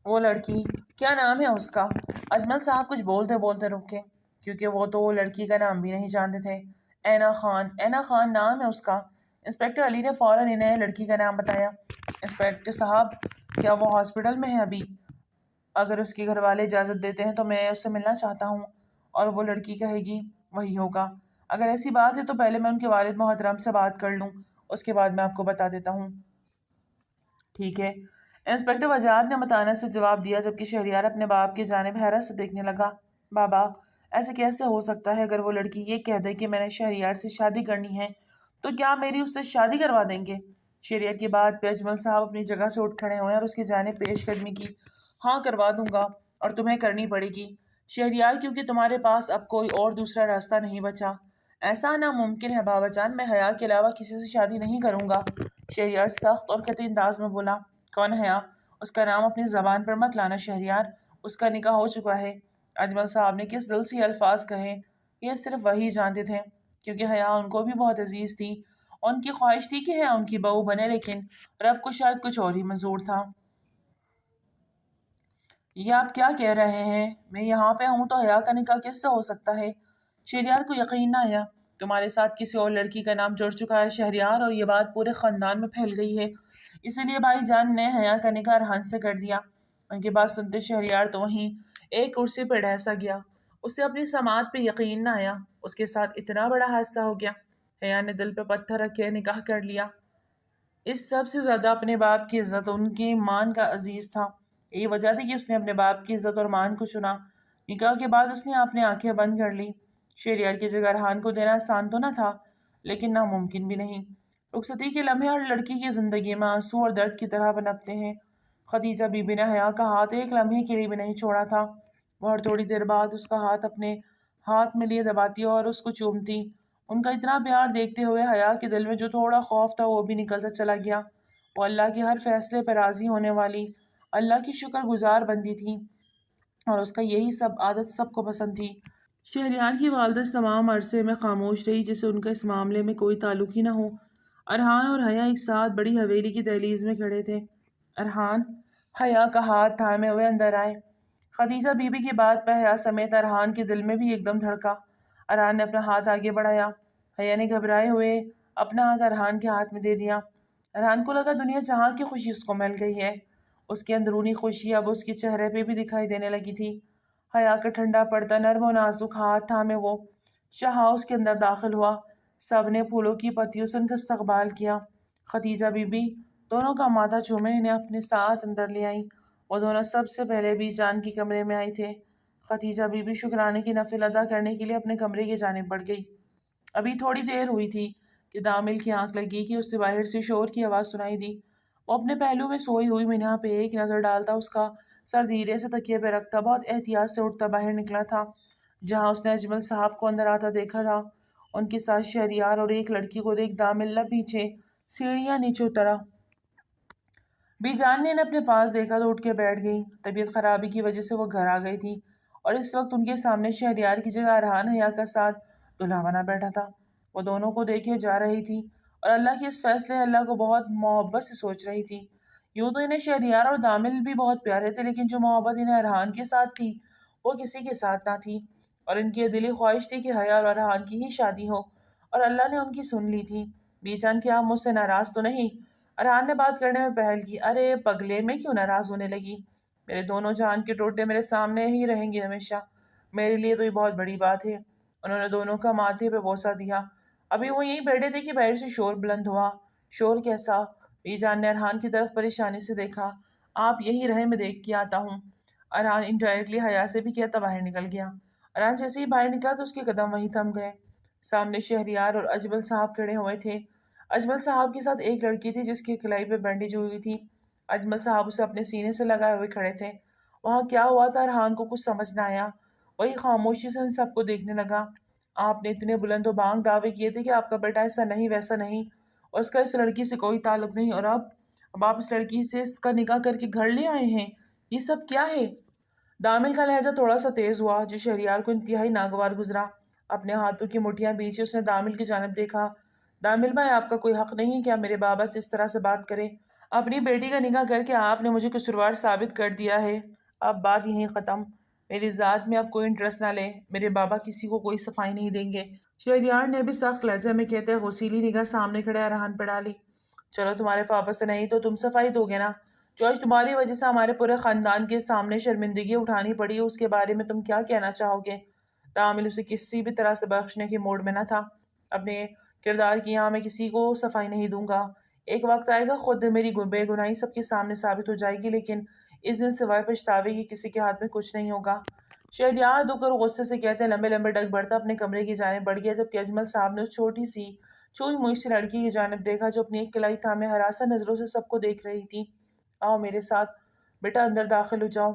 وہ لڑکی، کیا نام ہے اس کا؟ اجمل صاحب کچھ بولتے بولتے رکے۔ کیونکہ وہ تو لڑکی کا نام بھی نہیں جانتے تھے۔ اینا خان نام ہے اس کا۔ انسپکٹر علی نے فوراً انہیں لڑکی کا نام بتایا۔ انسپکٹر صاحب، کیا وہ ہاسپٹل میں ہے ابھی؟ اگر اس کے گھر والے اجازت دیتے ہیں تو میں اس سے ملنا چاہتا ہوں، اور وہ لڑکی کہے گی وہی ہوگا۔ اگر ایسی بات ہے تو پہلے میں ان کے والد محترم سے بات کر لوں، اس کے بعد میں آپ کو بتا دیتا ہوں۔ ٹھیک ہے، انسپکٹر وجاہت نے متانت سے جواب دیا، جبکہ شہریار اپنے باپ کی جانب حیرت سے دیکھنے لگا۔ بابا، ایسے کیسے ہو سکتا ہے؟ اگر وہ لڑکی یہ کہہ دے کہ میں نے شہریار سے شادی کرنی ہے تو کیا میری اس سے شادی کروا دیں گے؟ شہریار کی بات پہ اجمل صاحب اپنی جگہ سے اٹھ کھڑے ہوئے اور اس کی جانب پیش قدمی کی۔ ہاں، کروا دوں گا، اور تمہیں کرنی پڑے گی شہریار، کیونکہ تمہارے پاس اب کوئی اور دوسرا راستہ نہیں بچا۔ ایسا ناممکن ہے بابا جان، میں حیا کے علاوہ کسی سے شادی نہیں کروں گا، شہریار سخت اور قطعی انداز میں بولا۔ کون حیا؟ اس کا نام اپنی زبان پر مت لانا شہریار، اس کا نکاح ہو چکا ہے۔ اجمل صاحب نے کس دل سے یہ الفاظ کہے یہ صرف وہی جانتے تھے، کیونکہ حیا ان کو بھی بہت عزیز تھی۔ ان کی خواہش تھی کہ حیا ان کی بہو بنے، لیکن رب کو شاید کچھ اور ہی منظور تھا۔ یہ آپ کیا کہہ رہے ہیں؟ میں یہاں پہ ہوں تو حیا کا نکاح کس سے ہو سکتا ہے؟ شہریار کو یقین نہ آیا۔ تمہارے ساتھ کسی اور لڑکی کا نام جڑ چکا ہے شہریار، اور یہ بات پورے خاندان میں پھیل گئی ہے، اسی لیے بھائی جان نے حیا کا نکاح ارحان سے کر دیا۔ ان کی بات سنتے شہریار تو وہیں ایک کرسی پہ ڈھہ سا گیا۔ اسے اپنی سماعت پہ یقین نہ آیا، اس کے ساتھ اتنا بڑا حادثہ ہو گیا۔ حیا نے دل پہ پتھر رکھ کے نکاح کر لیا۔ اس سب سے زیادہ اپنے باپ کی عزت ان کی مان کا عزیز تھا۔ یہی وجہ تھی کہ اس نے اپنے باپ کی عزت اور مان کو چنا۔ نکاح کے بعد اس نے اپنی آنکھیں بند کر لی۔ شہریار کی جگہ ارحان کو دینا آسان تو نہ تھا، لیکن ناممکن بھی نہیں۔ رخصتی کے لمحے ہر لڑکی کی زندگی میں آنسو اور درد کی طرح بنپتے ہیں۔ خدیجہ بی بی نے حیا کا ہاتھ ایک لمحے کے لیے بھی نہیں چھوڑا تھا۔ وہ ہر تھوڑی دیر بعد اس کا ہاتھ اپنے ہاتھ میں لیے دباتی اور اس کو چومتی۔ ان کا اتنا پیار دیکھتے ہوئے حیا کے دل میں جو تھوڑا خوف تھا وہ بھی نکلتا چلا گیا۔ وہ اللہ کے ہر فیصلے پر راضی ہونے والی، اللہ کی شکر گزار بندی تھی، اور اس کا یہی سب عادت سب کو پسند تھی۔ شہریار کی والدہ اس تمام عرصے میں خاموش رہی، جسے ان کا اس معاملے میں کوئی تعلق ہی نہ ہو۔ ارحان اور حیا ایک ساتھ بڑی حویلی کی دہلیز میں کھڑے تھے۔ ارحان حیا کا ہاتھ تھامے ہوئے اندر آئے۔ خدیجہ بی بی کی بات پہ حیا سمیت ارحان کے دل میں بھی ایک دم دھڑکا۔ ارحان نے اپنا ہاتھ آگے بڑھایا۔ حیا نے گھبرائے ہوئے اپنا ہاتھ ارحان کے ہاتھ میں دے دیا۔ ارحان کو لگا دنیا جہاں کی خوشی اس کو مل گئی ہے۔ اس کی اندرونی خوشی اب اس کے چہرے پہ بھی دکھائی دینے لگی تھی۔ حیا کا ٹھنڈا پڑتا نرم و نازک ہاتھ تھامے وہ شاہ ہاؤس کے اندر داخل ہوا۔ سب نے پھولوں کی پتیوں سے ان کا استقبال کیا۔ خدیجہ بی بی دونوں کا ماتھا چومے انہیں اپنے ساتھ اندر لے آئیں۔ وہ دونوں سب سے پہلے بی جان کے کمرے میں آئے تھے۔ خدیجہ بی بی شکرانے کی نفل ادا کرنے کے لیے اپنے کمرے کی جانب بڑھ گئی۔ ابھی تھوڑی دیر ہوئی تھی کہ دامل کی آنکھ لگی کہ اس سے باہر سے شور کی آواز سنائی دی۔ وہ اپنے پہلو میں سوئی ہوئی منہا پہ ایک نظر ڈالتا، اس کا سر دھیرے سے تکیے پہ رکھتا، بہت احتیاط سے اٹھتا باہر نکلا تھا، جہاں اس نے اجمل صاحب کو اندر آتا دیکھا تھا۔ ان کے ساتھ شہریار اور ایک لڑکی کو دیکھ دامل نہ پیچھے سیڑھیاں نیچے اترا۔ بی جان نے انہیں اپنے پاس دیکھا تو اٹھ کے بیٹھ گئی۔ طبیعت خرابی کی وجہ سے وہ گھر آ گئی تھی، اور اس وقت ان کے سامنے شہریار کی جگہ ارحان حیا کا ساتھ دلہا بنا بیٹھا تھا۔ وہ دونوں کو دیکھے جا رہی تھی اور اللہ کے اس فیصلے اللہ کو بہت محبت سے سوچ رہی تھی۔ یوں تو انہیں شہریار اور دامل بھی بہت پیارے تھے، لیکن جو محبت انہیں ارحان کے ساتھ تھی وہ کسی کے ساتھ نہ تھی، اور ان کی دلی خواہش تھی کہ حیا اور ارحان کی ہی شادی ہو، اور اللہ نے ان کی سن لی تھی۔ بی جان کیا آپ مجھ سے ناراض تو نہیں؟ ارحان نے بات کرنے میں پہل کی۔ ارے پگلے، میں کیوں ناراض ہونے لگی؟ میرے دونوں جان کے ٹوٹے میرے سامنے ہی رہیں گے ہمیشہ، میرے لیے تو یہ بہت بڑی بات ہے۔ انہوں نے دونوں کا ماتھے پہ بوسہ دیا۔ ابھی وہ یہیں بیٹھے تھے کہ باہر سے شور بلند ہوا۔ شور کیسا؟ بی جان نے ارحان کی طرف پریشانی سے دیکھا۔ آپ یہی رہے، میں دیکھ کے آتا ہوں۔ ارحان انڈائریکٹلی حیا سے بھی کہتا باہر نکل گیا۔ ارحان جیسے ہی باہر نکلا تو اس کے قدم وہیں تھم گئے۔ سامنے شہریار اور اجمل صاحب کھڑے ہوئے تھے۔ اجمل صاحب کے ساتھ ایک لڑکی تھی جس کی کلائی پہ بینڈیج ہوئی تھی۔ اجمل صاحب اسے اپنے سینے سے لگائے ہوئے کھڑے تھے۔ وہاں کیا ہوا تھا ارحان کو کچھ سمجھ نہ آیا۔ وہی خاموشی سے ان سب کو دیکھنے لگا۔ آپ نے اتنے بلند و بانگ دعوے کیے تھے کہ آپ کا بیٹا ایسا نہیں ویسا نہیں، اور اس کا اس لڑکی سے کوئی تعلق نہیں، اور اب آپ اس لڑکی سے اس کا نکاح کر کے گھر لے آئے ہیں، یہ سب کیا ہے؟ دامل کا لہجہ تھوڑا سا تیز ہوا، جو شہریار کو انتہائی ناگوار گزرا۔ اپنے ہاتھوں کی مٹھیاں بیچے اس نے دامل کی جانب دیکھا۔ دامل بھائی، آپ کا کوئی حق نہیں ہے کہ آپ میرے بابا سے اس طرح سے بات کریں۔ اپنی بیٹی کا نکاح کر کے آپ نے مجھے قصوروار ثابت کر دیا ہے، اب بات یہیں ختم۔ میری ذات میں اب کوئی انٹرسٹ نہ لے، میرے بابا کسی کو کوئی صفائی نہیں دیں گے۔ شہریار نے بھی سخت لہجے میں کہتے غسیلی نگاہ سامنے کھڑے ارحان پہ ڈالی۔ چلو تمہارے پاپا سے نہیں تو تم صفائی دو گے نا؟ جو آج تمہاری وجہ سے ہمارے پورے خاندان کے سامنے شرمندگی اٹھانی پڑی اس کے بارے میں تم کیا کہنا چاہو گے؟ تعامل اسے کسی بھی طرح سے بخشنے کے موڈ میں نہ تھا۔ اپنے کردار کی یہاں میں کسی کو صفائی نہیں دوں گا۔ ایک وقت آئے گا خود میری بے گناہی سب کے سامنے ثابت ہو جائے گی، لیکن اس دن سوائے پچھتاوے کے کسی کے ہاتھ میں کچھ نہیں ہوگا۔ شہریار دکھ اور غصے سے کہتے لمبے لمبے ڈگ بڑھتا اپنے کمرے کی جانب بڑھ گیا، جبکہ اجمل صاحب نے اس چھوٹی سی چوئی موئی سی لڑکی کی جانب دیکھا جو اپنی ایک کلائی تھامے ہراساں نظروں سے سب کو دیکھ رہی تھی۔ آؤ میرے ساتھ بیٹا، اندر داخل ہو جاؤ۔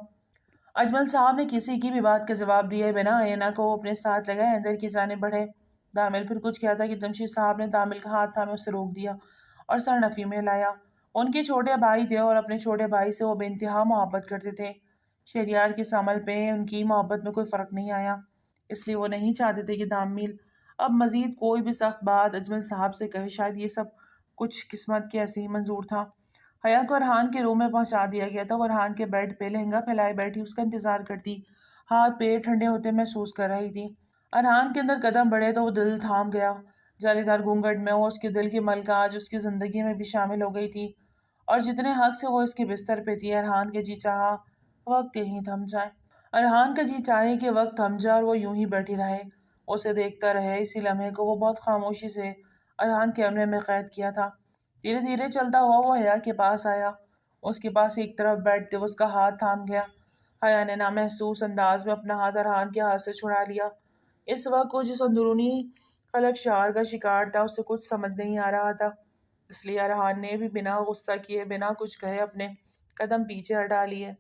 اجمل صاحب نے کسی کی بھی بات کا جواب دیے بنا اینا کو اپنے ساتھ لگائے اندر کی جانب بڑھے۔ دامل پھر کچھ کہتا کہ جمشید صاحب نے دامل کا ہاتھ تھامے اسے روک دیا اور سر نفی میں لایا۔ ان کے چھوٹے بھائی تھے اور اپنے چھوٹے بھائی سے وہ بے انتہا محبت کرتے تھے۔ شہریار کے عمل پہ ان کی محبت میں کوئی فرق نہیں آیا، اس لیے وہ نہیں چاہتے تھے کہ دامل اب مزید کوئی بھی سخت بات اجمل صاحب سے کہے۔ شاید یہ سب کچھ قسمت کے ایسے ہی منظور تھا۔ حیا کو ارحان کے روم میں پہنچا دیا گیا تھا۔ وہ ارحان کے بیڈ پہ لہنگا پھیلائے بیٹھی اس کا انتظار کرتی، ہاتھ پیر ٹھنڈے ہوتے محسوس کر رہی تھی۔ ارحان کے اندر قدم بڑھے تو وہ دل تھام گیا۔ جالی دار گھونگھٹ میں وہ اس کے دل کی ملکہ آج اس کی زندگی میں بھی شامل ہو گئی تھی، اور جتنے حق سے وہ اس کے بستر پہ تھی۔ ارحان کے جی چاہا وقت یہیں تھم جائے۔ ارحان کا جی چاہے کہ وقت تھم جائے اور وہ یوں ہی بیٹھی رہے، اسے دیکھتا رہے۔ اسی لمحے کو وہ بہت خاموشی سے ارحان کیمرے میں قید کیا تھا۔ دھیرے دھیرے چلتا ہوا وہ حیا کے پاس آیا، اس کے پاس ایک طرف بیٹھتے وہ اس کا ہاتھ تھام گیا۔ حیا نے نامحسوس انداز میں اپنا ہاتھ ارحان کے ہاتھ سے چھڑا لیا۔ اس وقت وہ جس اندرونی خلفشار کا شکار تھا اسے کچھ سمجھ نہیں آ رہا تھا، اس لیے ارحان نے بھی بنا غصہ کیے بنا کچھ کہے اپنے قدم پیچھے ہٹا لیے۔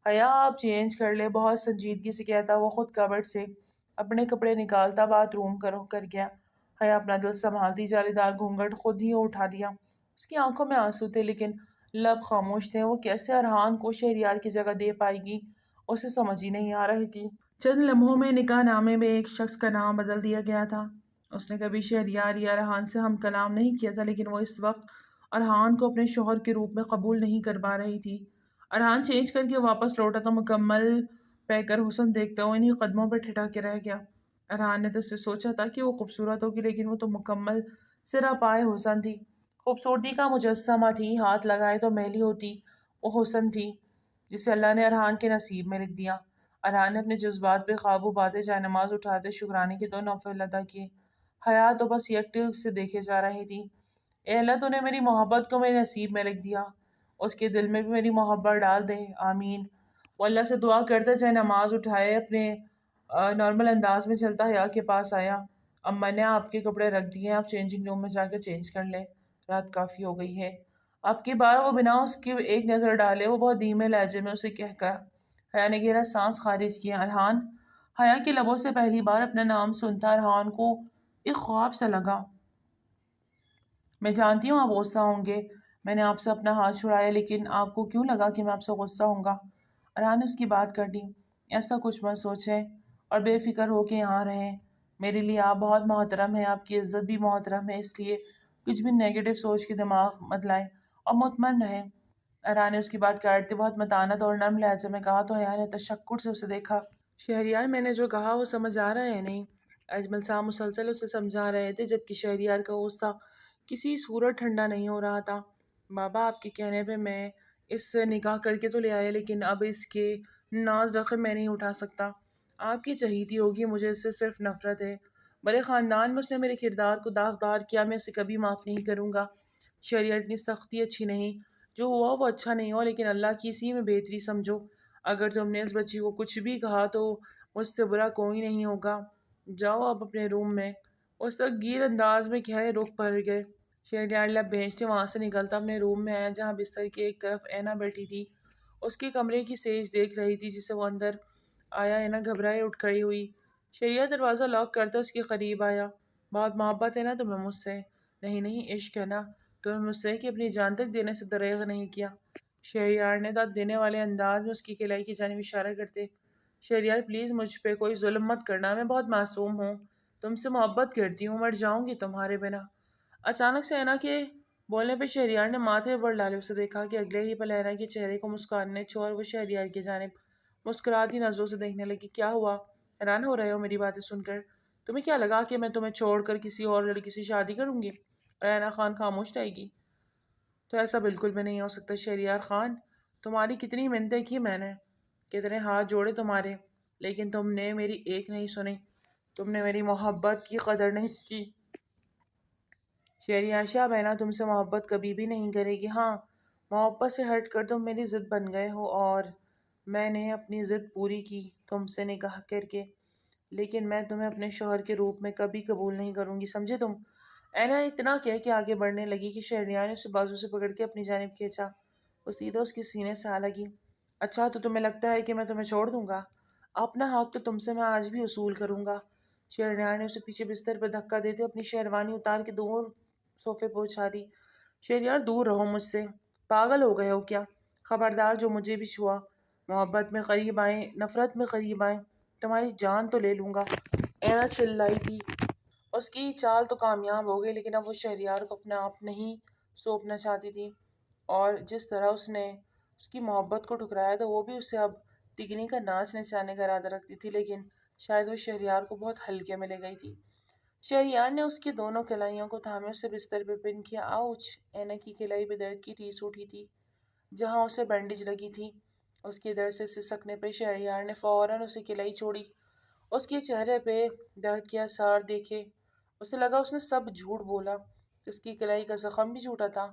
حیا آپ چینج کر لے، بہت سنجیدگی سے کہتا وہ خود کبرڈ سے اپنے کپڑے نکالتا باتھ روم کر گیا۔ حیا اپنا دل سنبھالتی جالی دار گھونگھٹ خود ہی اٹھا دیا۔ اس کی آنکھوں میں آنسو تھے لیکن لب خاموش تھے۔ وہ کیسے ارحان کو شہریار کی جگہ دے پائے گی اسے سمجھ ہی نہیں آ رہی تھی۔ چند لمحوں میں نکاح نامے میں ایک شخص کا نام بدل دیا گیا تھا۔ اس نے کبھی شہریار یا ارحان سے ہم کلام نہیں کیا تھا، لیکن وہ اس وقت ارحان کو اپنے شوہر کے روپ میں قبول نہیں کر پا رہی تھی۔ ارحان چینج کر کے واپس لوٹا تو مکمل پیکر حسن دیکھتا وہ انہی قدموں پہ ٹھٹا کے رہ گیا۔ ارحان نے تو اس سے سوچا تھا کہ وہ خوبصورت ہوگی، لیکن وہ تو مکمل سرا پائے حسن تھی، خوبصورتی کا مجسمہ تھی۔ ہاتھ لگائے تو میلی ہوتی وہ حسن تھی جسے اللہ نے ارحان کے نصیب میں لکھ دیا۔ ارحان نے اپنے جذبات پہ قابو پاتے جائے نماز اٹھاتے شکرانے کے 2 نوافل ادا کیے۔ حیا تو بس یکٹک سے دیکھے جا رہی تھی۔ اے اللہ تو نے میری محبت کو میرے نصیب میں لکھ دیا، اس کے دل میں بھی میری محبت ڈال دے، آمین۔ وہ اللہ سے دعا کرتا جائے نماز اٹھائے اپنے نارمل انداز میں چلتا حیا کے پاس آیا۔ اماں نے آپ کے کپڑے رکھ دیے ہیں، آپ چینجنگ روم میں جا کر چینج کر لیں، رات کافی ہو گئی ہے۔ آپ کی بار وہ بنا اس کی ایک نظر ڈالے وہ بہت دھیمے لہجے میں اسے کہہ گیا۔ حیا نے گہرا سانس خارج کیا۔ ارحان! حیا کے لبوں سے پہلی بار اپنا نام سنتا ارحان کو ایک خواب سا لگا۔ میں جانتی ہوں آپ غصہ ہوں گے، میں نے آپ سے اپنا ہاتھ چھڑایا، لیکن آپ کو کیوں لگا کہ میں آپ سے غصہ ہوں گا؟ ارحان نے اس کی بات کر دی۔ ایسا کچھ مت سوچیں اور بے فکر ہو کے یہاں رہیں۔ میرے لیے آپ بہت محترم ہیں، آپ کی عزت بھی محترم ہے، اس لیے کچھ بھی نیگیٹو سوچ کے دماغ مت لائیں اور مطمئن رہیں۔ ارحان نے اس کی بات کاٹتے بہت متانت اور نرم لہجے میں کہا تو حیا نے تشکر سے اسے دیکھا۔ شہریار میں نے جو کہا وہ سمجھ آ رہا ہے نہیں؟ اجمل صاحب مسلسل اسے سمجھا رہے تھے، جبکہ شہریار کا غصہ کسی صورت ٹھنڈا نہیں ہو رہا تھا۔ بابا آپ کے کہنے پہ میں اس سے نکاح کر کے تو لے آیا، لیکن اب اس کے ناز رقم میں نہیں اٹھا سکتا۔ آپ کی چہیتی ہوگی، مجھے اس سے صرف نفرت ہے۔ بڑے خاندان میں اس نے میرے کردار کو داغدار کیا، میں اسے کبھی معاف نہیں کروں گا۔ شہریار اتنی سختی اچھی نہیں، جو ہوا وہ اچھا نہیں ہوا، لیکن اللہ کی اسی میں بہتری سمجھو۔ اگر تم نے اس بچی کو کچھ بھی کہا تو مجھ سے برا کوئی نہیں ہوگا۔ جاؤ اب اپنے روم میں، اس تک گیر انداز میں کہے رخ پر گئے۔ شہریار لب بھیجتے وہاں سے نکلتا اپنے روم میں آیا، جہاں بستر کی ایک طرف اینا بیٹھی تھی، اس کے کمرے کی سیج دیکھ رہی تھی جسے وہ اندر آیا۔ اینا گھبرائے اٹھ کھڑی ہوئی۔ شہریار دروازہ لاک کرتا اس کے قریب آیا۔ بہت محبت ہے نا تمہیں مجھ سے؟ نہیں نہیں، عشق ہے نا تمہیں مجھ سے کہ اپنی جان تک دینے سے دریغ نہیں کیا۔ شہریار نے داد دینے والے انداز میں اس کی کلائی کی جانب اشارہ کرتے۔ شہریار پلیز مجھ پہ کوئی ظلم مت کرنا، میں بہت معصوم ہوں، تم سے محبت کرتی ہوں، مر جاؤں گی تمہارے بنا۔ اچانک سے اینا کے بولنے پہ شہریار نے ماتھے پر ڈالے اسے دیکھا کہ اگلے ہی پل اینا کے چہرے کو مسکان نے چھوڑ وہ شہریار کی جانب مسکراتی نظروں سے دیکھنے لگی۔ کیا ہوا؟ حیران ہو رہے ہو میری باتیں سن کر؟ تمہیں کیا لگا کہ میں تمہیں چھوڑ کر کسی اور لڑکی سے شادی کروں گی؟ ریانہ خان خاموش رہے گی۔ تو ایسا بالکل بھی نہیں ہو سکتا شہریار خان۔ تمہاری کتنی منتیں کی میں نے، کتنے ہاتھ جوڑے تمہارے، لیکن تم نے میری ایک نہیں سنی۔ تم نے میری محبت کی قدر نہیں کی۔ شہریار شاہ بہنا تم سے محبت کبھی بھی نہیں کرے گی۔ ہاں، محبت سے ہٹ کر تم میری ضد بن گئے ہو، اور میں نے اپنی ضد پوری کی تم سے نکاح کر کے، لیکن میں تمہیں اپنے شوہر کے روپ میں کبھی قبول نہیں کروں گی، سمجھے تم؟ اینا اتنا کہہ کے آگے بڑھنے لگی کہ شہریار نے اسے بازو سے پکڑ کے اپنی جانب کھینچا۔ وہ سیدھا اس کے سینے سے آ لگی۔ اچھا، تو تمہیں لگتا ہے کہ میں تمہیں چھوڑ دوں گا؟ اپنا حق تو تم سے میں آج بھی وصول کروں گا۔ شہریار نے اسے پیچھے بستر پر دھکا دیتے اپنی شیروانی اتار کے دور صوفے پہ اچھالی۔ شہریار، دور رہو مجھ سے، پاگل ہو گئے ہو کیا؟ خبردار جو مجھے بھی چھوا، محبت میں قریب آئیں، نفرت میں قریب آئیں، تمہاری جان تو لے لوں گا۔ اینا چلائی تھی۔ اس کی چال تو کامیاب ہو گئی، لیکن اب وہ شہریار کو اپنا آپ نہیں سونپنا چاہتی تھی، اور جس طرح اس نے اس کی محبت کو ٹھکرایا تھا، وہ بھی اسے اب تگنی کا ناچ نچانے کا ارادہ رکھتی تھی، لیکن شاید وہ شہریار کو بہت ہلکے میں لے گئی تھی۔ شہریار نے اس کی دونوں کلائیوں کو تھامے اسے بستر پہ پن کیا۔ آؤچ! اینا کی کلائی پہ درد کی ٹیس اٹھی تھی جہاں اسے بینڈیج لگی تھی۔ اس کے درد سے سسکنے پہ شہریار نے فوراً اسے کلائی چھوڑی۔ اس کے چہرے پہ درد کے آثار دیکھے اسے لگا اس نے سب جھوٹ بولا، اس کی کلائی کا زخم بھی جھوٹا تھا۔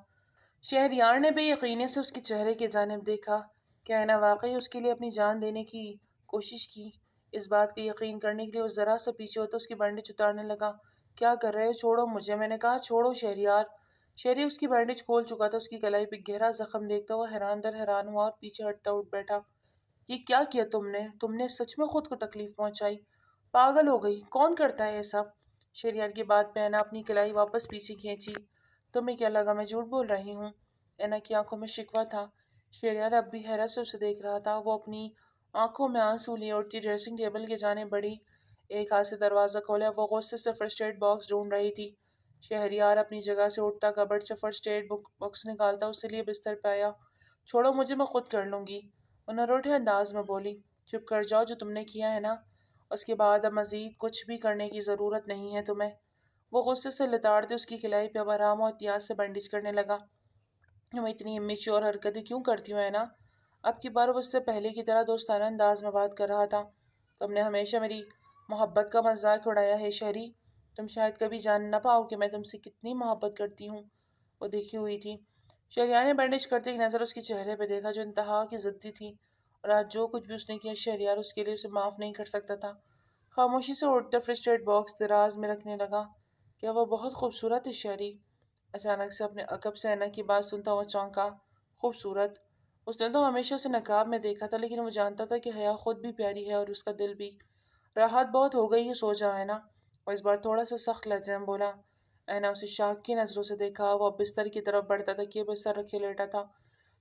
شہریار نے بے یقینی سے اس کے چہرے کی جانب دیکھا۔ کیا اینا واقعی اس کے لیے اپنی جان دینے کی کوشش کی؟ اس بات کا یقین کرنے کے لیے وہ ذرا سا پیچھے ہوتا اس کی بینڈیج اتارنے لگا۔ کیا کر رہے ہو؟ چھوڑو مجھے، میں نے کہا چھوڑو شہریار۔ شہری اس کی بینڈیج کھول چکا تھا۔ اس کی کلائی پہ گہرا زخم دیکھتا ہوا حیران در حیران ہوا اور پیچھے ہٹتا اٹھ بیٹھا۔ یہ کیا کیا تم نے سچ میں خود کو تکلیف پہنچائی؟ پاگل ہو گئی، کون کرتا ہے ایسا؟ شہریار کی بات پہ اینا اپنی کلائی واپس پیچھے کھینچی۔ تمہیں کیا لگا میں جھوٹ بول رہی ہوں؟ اینا کی آنکھوں میں شکوہ تھا۔ شہریار اب بھی حیرت سے اسے دیکھ رہا تھا۔ وہ اپنی آنکھوں میں آنسو لیے اٹھتی ڈریسنگ ٹیبل کے جانے بڑھی۔ ایک ہاتھ سے دروازہ کھولا، وہ غصے سے فرسٹ ایڈ باکس ڈھونڈ رہی تھی۔ شہریار اپنی جگہ سے اٹھتا کبرڈ سے فرسٹ ایڈ باکس نکالتا اسے لیے بستر پہ آیا۔ چھوڑو مجھے، میں خود کر لوں گی، وہ نروٹے انداز میں بولی۔ چپ کر جاؤ، جو تم نے کیا ہے نا، اس کے بعد اب مزید کچھ بھی کرنے کی ضرورت نہیں ہے تمہیں۔ وہ غصے سے لتاڑتے اس کی کلائی پہ اب آرام و احتیاط سے بینڈیج کرنے لگا۔ تم اتنی امیچور حرکتیں کیوں کرتی ہو اینا؟ اب کی بار وہ اس سے پہلے کی طرح دوستانہ انداز میں بات کر رہا تھا۔ تم نے ہمیشہ میری محبت کا مذاق اڑایا ہے شہری۔ تم شاید کبھی جان نہ پاؤ کہ میں تم سے کتنی محبت کرتی ہوں۔ وہ دیکھی ہوئی تھی۔ شہریار نے بینڈیج کرتے ایک نظر اس کے چہرے پہ دیکھا جو انتہا کی ضدی تھی، اور آج جو کچھ بھی اس نے کیا شہریار اس کے لیے اسے معاف نہیں کر سکتا تھا۔ خاموشی سے اٹھتا فرسٹ ایڈ باکس دراز میں رکھنے لگا۔ کیا وہ بہت خوبصورت ہے شہری؟ اچانک سے اپنے عقب سے اینا کی بات سنتا وہ چونکا۔ خوبصورت؟ اس نے تو ہمیشہ اسے نقاب میں دیکھا تھا، لیکن وہ جانتا تھا کہ حیا خود بھی پیاری ہے اور اس کا دل بھی۔ راحت بہت ہو گئی ہے، سو جاؤ اینا۔ وہ اس بار تھوڑا سا سخت لہجے میں بولا۔ اینا اسے شاک کی نظروں سے دیکھا۔ وہ اب بستر کی طرف بڑھتا تھا کہ سر رکھے لیٹا تھا۔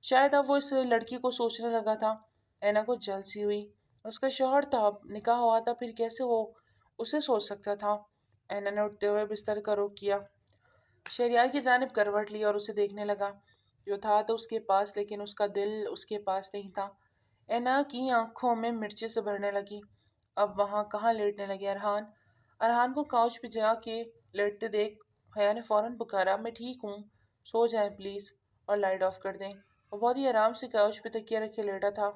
شاید اب وہ اس لڑکی کو سوچنے لگا تھا۔ اینا کو جلن سی ہوئی۔ اس کا شوہر تھا، اب نکاح ہوا تھا، پھر کیسے وہ اسے سوچ سکتا تھا؟ اینا نے اٹھتے ہوئے بستر کا رخ کیا، شہریار کی جانب کروٹ لی اور اسے دیکھنے لگا۔ جو تھا تو اس کے پاس، لیکن اس کا دل اس کے پاس نہیں تھا۔ اینا کی آنکھوں میں مرچیں سے بھرنے لگی۔ اب وہاں کہاں لیٹنے لگے ارحان؟ ارحان کو کاؤچ پہ جا کے لیٹتے دیکھ حیا نے فوراً پکارا۔ میں ٹھیک ہوں، سو جائیں پلیز، اور لائٹ آف کر دیں۔ وہ بہت ہی آرام سے کاؤچ پہ تکیہ رکھے لیٹا تھا،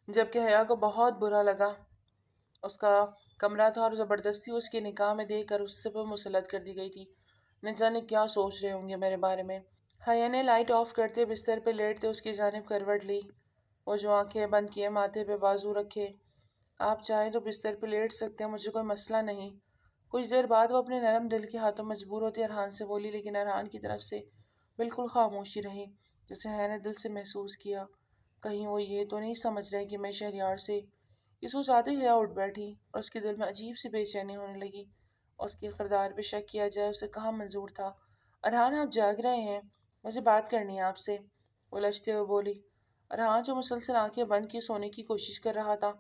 جبکہ حیا کو بہت برا لگا۔ اس کا کمرہ تھا اور زبردستی اس کے نکاح میں دیکھ کر اس پہ مسلط کر دی گئی تھی۔ نہ جانے کیا سوچ رہے ہوں گے میرے بارے میں۔ حیا نے لائٹ آف کرتے بستر پہ لیٹتے اس کی جانب کروٹ لی۔ وہ جو آنکھیں بند کیے ماتھے پہ بازو رکھے۔ آپ چاہیں تو بستر پہ لیٹ سکتے ہیں، مجھے کوئی مسئلہ نہیں۔ کچھ دیر بعد وہ اپنے نرم دل کے ہاتھوں مجبور ہوتی ارحان سے بولی، لیکن ارحان کی طرف سے بالکل خاموشی رہی، جسے حیا نے دل سے محسوس کیا۔ کہیں وہ یہ تو نہیں سمجھ رہے کہ میں شہریار سے… یہ سوچ آتے ہی حیا اٹھ بیٹھی اور اس کے دل میں عجیب سی بے چینی ہونے لگی۔ اس کے کردار پہ شک کیا جائے اسے کہاں منظور تھا۔ ارحان، آپ جاگ رہے ہیں؟ مجھے بات کرنی ہے آپ سے، وہ لجتے ہوئے بولی۔ ارحان جو مسلسل آنکھیں بند کی سونے کی کوشش کر رہا تھا،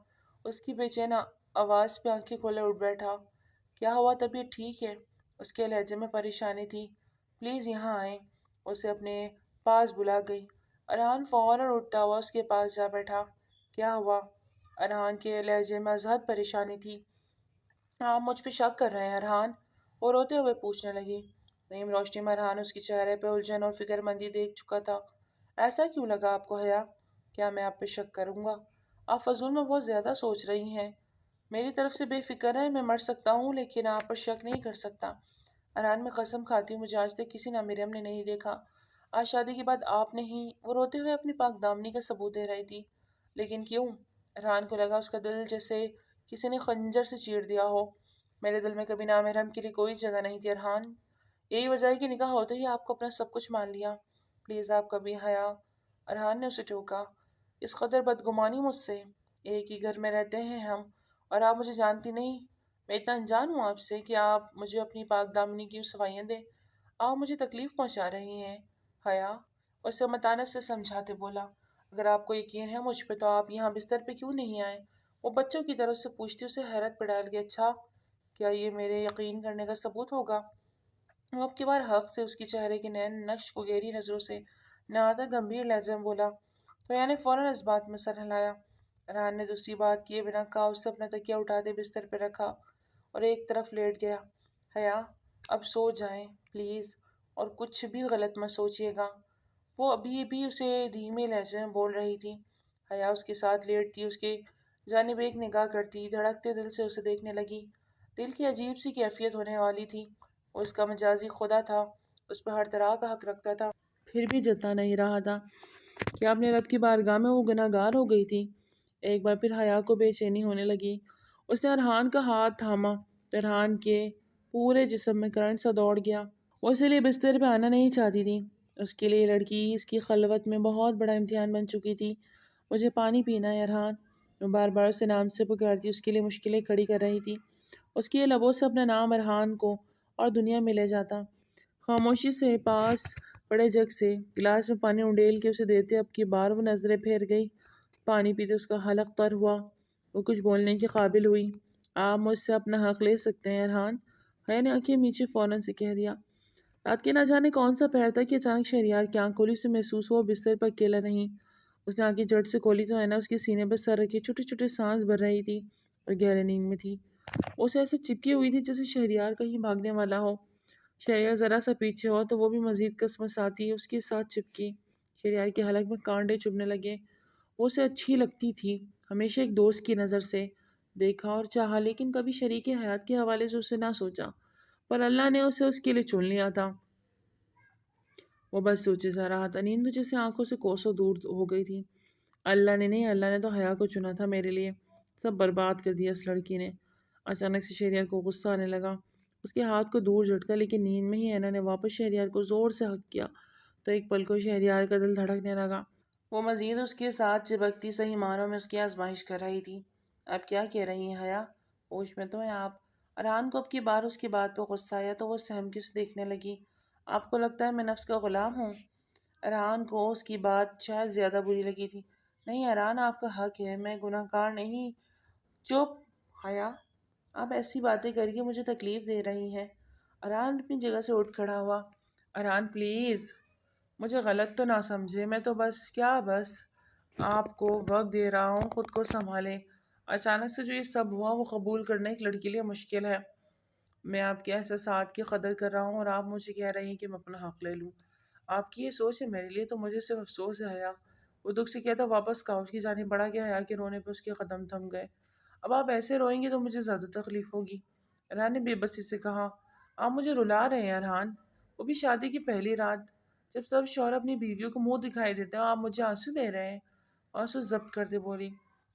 اس کی بے چین آواز پہ آنکھیں کھولے اٹھ بیٹھا۔ کیا ہوا؟ طبیعت ٹھیک ہے؟ اس کے لہجے میں پریشانی تھی۔ پلیز یہاں آئیں، اسے اپنے پاس بلا گئی۔ ارحان فوراً اٹھتا ہوا اس کے پاس جا بیٹھا۔ کیا ہوا؟ ارحان کے لہجے میں ازحد پریشانی تھی۔ آپ مجھ پہ شک کر رہے ہیں ارحان؟ وہ روتے ہوئے پوچھنے لگی۔ نیم روشنی میں ارحان اس کے چہرے پہ الجھن اور فکر مندی دیکھ چکا تھا۔ ایسا کیوں لگا آپ کو حیا؟ کیا میں آپ پہ شک کروں گا؟ آپ فضول میں بہت زیادہ سوچ رہی ہیں۔ میری طرف سے بے فکر ہے، میں مر سکتا ہوں لیکن آپ پر شک نہیں کر سکتا۔ ارحان میں قسم کھاتی ہوں مجھے آج تک کسی نہ مریم نے نہیں دیکھا۔ آج شادی کے بعد آپ نے ہی، وہ روتے ہوئے اپنی پاک دامنی کا ثبوت دے رہی تھی۔ لیکن کیوں؟ ارحان کو لگا اس کا دل جیسے کسی نے خنجر سے چیر دیا ہو۔ میرے دل میں کبھی نامحرم کے لیے کوئی جگہ نہیں تھی ارحان۔ یہی وجہ ہے کہ نکاح ہوتے ہی آپ کو اپنا سب کچھ مان لیا۔ پلیز آپ کبھی حیا، ارحان نے اسے ٹوکا، اس قدر بدگمانی مجھ سے؟ ایک ہی گھر میں رہتے ہیں ہم، اور آپ مجھے جانتی نہیں؟ میں اتنا انجان ہوں آپ سے کہ آپ مجھے اپنی پاک دامنی کی صفائیاں دیں؟ آپ مجھے تکلیف پہنچا رہی ہیں حیا۔ اسے متانت سے سمجھاتے بولا، اگر آپ کو یقین ہے مجھ پہ تو آپ یہاں بستر پہ کیوں نہیں آئے؟ وہ بچوں کی طرف سے پوچھتی اسے حیرت پہ ڈال گیا۔ اچھا، کیا یہ میرے یقین کرنے کا ثبوت ہوگا؟ وہ اب کی بار حق سے اس کے چہرے کے نین نقش کو گہری نظروں سے نہاتا گمبھیر لہجے میں بولا، تو یعنی فوراً اس بات میں سر ہلایا۔ ارحان نے دوسری بات کیے بنا قاؤس سے اپنا تکیہ اٹھاتے بستر پہ رکھا اور ایک طرف لیٹ گیا۔ حیا، اب سو جائیں پلیز، اور کچھ بھی غلط مت سوچیے گا۔ وہ ابھی بھی اسے دھیمے لہجے میں بول رہی تھی۔ حیا اس کے ساتھ لیٹتی، اس کے جانب ایک نگاہ کرتی، دھڑکتے دل سے اسے دیکھنے لگی۔ دل کی عجیب سی کیفیت ہونے والی تھی۔ وہ اس کا مجازی خدا تھا، اس پہ ہر طرح کا حق رکھتا تھا، پھر بھی جتا نہیں رہا تھا کہ اپنے رب کی بارگاہ میں وہ گناہ گار ہو گئی تھی۔ ایک بار پھر حیا کو بے چینی ہونے لگی۔ اس نے ارحان کا ہاتھ تھاما تو ارحان کے پورے جسم میں کرنٹ سا دوڑ گیا۔ وہ اسی لیے بستر پہ آنا نہیں چاہتی تھی۔ اس کے لیے لڑکی اس کی خلوت میں بہت بڑا امتحان بن چکی تھی۔ مجھے پانی پینا ہے ارحان، وہ بار بار اسے نام سے پکارتی، اس کے لیے مشکلیں کھڑی کر رہی تھی۔ اس کے لبوں سے اپنا نام ارحان کو اور دنیا میں لے جاتا۔ خاموشی سے پاس پڑے جگ سے گلاس میں پانی انڈیل کے اسے دیتے اب کی بار وہ نظریں پھیر گئی۔ پانی پیتے اس کا حلق تر ہوا، وہ کچھ بولنے کے قابل ہوئی۔ آپ مجھ سے اپنا حق لے سکتے ہیں ارحان، حیا نے آنکھیں میچے فوراً سے کہہ دیا۔ رات کے نہ جانے کون سا پہر تھا کہ اچانک شہریار کی آنکھ کھولی، اسے محسوس ہوا بستر پر اکیلا نہیں۔ اس نے آنکھیں جھٹ سے کھولی تو اینا اس کے سینے پر سر رکھے چھوٹے چھوٹے سانس بھر رہی تھی اور گہرے نیند میں تھی۔ وہ اسے ایسے چپکی ہوئی تھی جیسے شہریار کہیں بھاگنے والا ہو۔ شہریار ذرا سا پیچھے ہو تو وہ بھی مزید کسمساتی اس کے ساتھ چپکی۔ شہریار کے حلق میں کانٹے چبھنے لگے۔ وہ اسے اچھی لگتی تھی، ہمیشہ ایک دوست کی نظر سے دیکھا اور چاہا، لیکن کبھی شریک حیات کے حوالے سے اسے نہ سوچا، پر اللہ نے اسے اس کے لیے چن لیا تھا۔ وہ بس سوچے جا رہا تھا، نیند جیسے آنکھوں سے کوسوں دور ہو گئی تھی۔ اللہ نے نہیں، اللہ نے تو حیا کو چنا تھا میرے لیے، سب برباد کر دیا اس لڑکی نے۔ اچانک سے شہریار کو غصہ آنے لگا، اس کے ہاتھ کو دور جھٹکا، لیکن نیند میں ہی اینا نے واپس شہریار کو زور سے ہک کیا تو ایک پل کو شہریار کا دل دھڑکنے لگا۔ وہ مزید اس کے ساتھ چپکتی، صحیح معنوں میں اس کی آزمائش کر رہی تھی۔ اب کیا کہہ رہی ہیں حیا؟ ہوش میں تو ہیں آپ؟ ارحان کو اب کی بار اس کی بات پہ غصہ آیا تو وہ سہم کے اسے دیکھنے لگی۔ آپ کو لگتا ہے میں نفس کا غلام ہوں؟ ارحان کو اس کی بات شاید زیادہ بری لگی تھی۔ نہیں ارحان، آپ کا حق ہے، میں گناہ گار نہیں۔ چپ حیا، آپ ایسی باتیں کر کے مجھے تکلیف دے رہی ہیں۔ ارحان اپنی جگہ سے اٹھ کھڑا ہوا۔ ارحان پلیز، مجھے غلط تو نہ سمجھے، میں تو بس آپ کو وقت دے رہا ہوں، خود کو سنبھالیں۔ اچانک سے جو یہ سب ہوا وہ قبول کرنا ایک لڑکی کے لیے مشکل ہے۔ میں آپ کے احساسات کی قدر کر رہا ہوں اور آپ مجھے کہہ رہی ہیں کہ میں اپنا حق لے لوں۔ آپ کی یہ سوچ ہے، میرے لیے تو مجھے صرف افسوس ہے حیا۔ وہ دکھ سے کہتا واپس کاؤچ کی جانب بڑھا گیا۔ حیا کے رونے پہ اس کے قدم تھم گئے۔ اب آپ ایسے روئیں گے تو مجھے زیادہ تکلیف ہوگی، ارحان نے بے بسی سے کہا۔ آپ مجھے رلا رہے ہیں ارحان، وہ بھی شادی کی پہلی رات، جب سب شوہر اپنی بیویوں کو منہ دکھائی دیتے ہیں، اور آپ مجھے آنسو دے رہے ہیں۔ آنسو ضبط کرتے بولی۔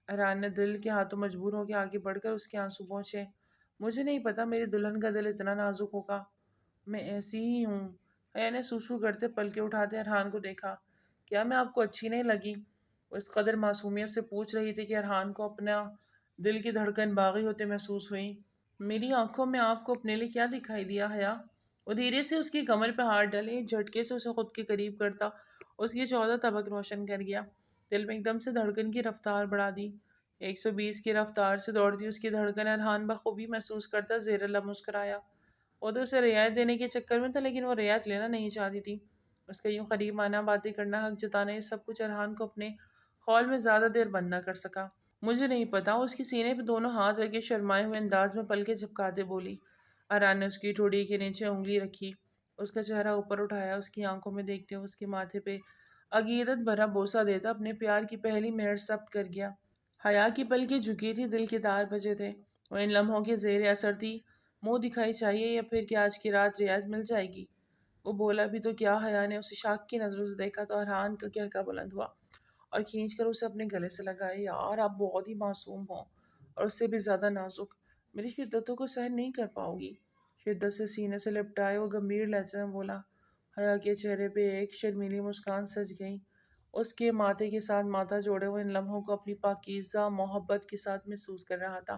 ارحان نے دل کے ہاتھوں مجبور ہو کے آگے بڑھ کر اس کے آنسو پہنچے۔ مجھے نہیں پتا میری دلہن کا دل اتنا نازک ہوگا، میں ایسی ہی ہوں۔ حیا نے سوسو کرتے پلکیں اٹھاتے ارحان کو دیکھا۔ کیا میں آپ کو اچھی نہیں لگی؟ وہ اس قدر معصومیت سے پوچھ رہی تھی کہ ارحان کو اپنا دل کی دھڑکن باغی ہوتے محسوس ہوئی۔ میری آنکھوں میں آپ کو اپنے لیے کیا دکھائی دیا حیا؟ وہ دھیرے سے اس کی کمر پہ ہاتھ ڈالے، ایک جھٹکے سے اسے خود کے قریب کرتا اس کی 14 طبق روشن کر گیا۔ دل میں ایک دم سے دھڑکن کی رفتار بڑھا دی، 120 کی رفتار سے دوڑتی اس کی دھڑکن۔ ارحان بخوبی محسوس کرتا زیر لب مسکرایا۔ وہ تو اسے رعایت دینے کے چکر میں تھا، لیکن وہ رعایت لینا نہیں چاہتی تھی۔ اس کا یوں قریب آنا، باتیں کرنا، حق جتانا، یہ سب کچھ ارحان کو اپنے خول میں زیادہ دیر بند نہ کر سکا۔ مجھے نہیں پتا۔ اس کی سینے پہ دونوں ہاتھ رکھے شرمائے ہوئے انداز میں پلکیں جھپکاتے بولی۔ اران نے اس کی ٹھوڑی کے نیچے انگلی رکھی، اس کا چہرہ اوپر اٹھایا، اس کی آنکھوں میں دیکھتے ہوئے اس کے ماتھے پہ عقیدت بھرا بوسہ دیتا اپنے پیار کی پہلی مہر ثبت کر گیا۔ حیا کی پلکیں جھکی تھی، دل کے تار بجے تھے۔ وہ ان لمحوں کے زیر اثر تھی۔ منہ دکھائی چاہیے یا پھر کہ آج کی رات رعایت مل جائے گی؟ وہ بولا بھی تو کیا۔ حیا نے اسے شاک کی نظروں سے دیکھا تو ارحان کا کہکا بلند ہوا اور کھینچ کر اسے اپنے گلے سے لگائے۔ یار آپ بہت ہی معصوم ہو اور اس سے بھی زیادہ نازک، میری شدتوں کو سہن نہیں کر پاؤ گی۔ شدت سے سینے سے لپٹائے وہ گمبھیر لہجے میں بولا۔ حیا کے چہرے پہ ایک شرمیلی مسکان سج گئی۔ اس کے ماتھے کے ساتھ ماتھا جوڑے ہوئے ان لمحوں کو اپنی پاکیزہ محبت کے ساتھ محسوس کر رہا تھا۔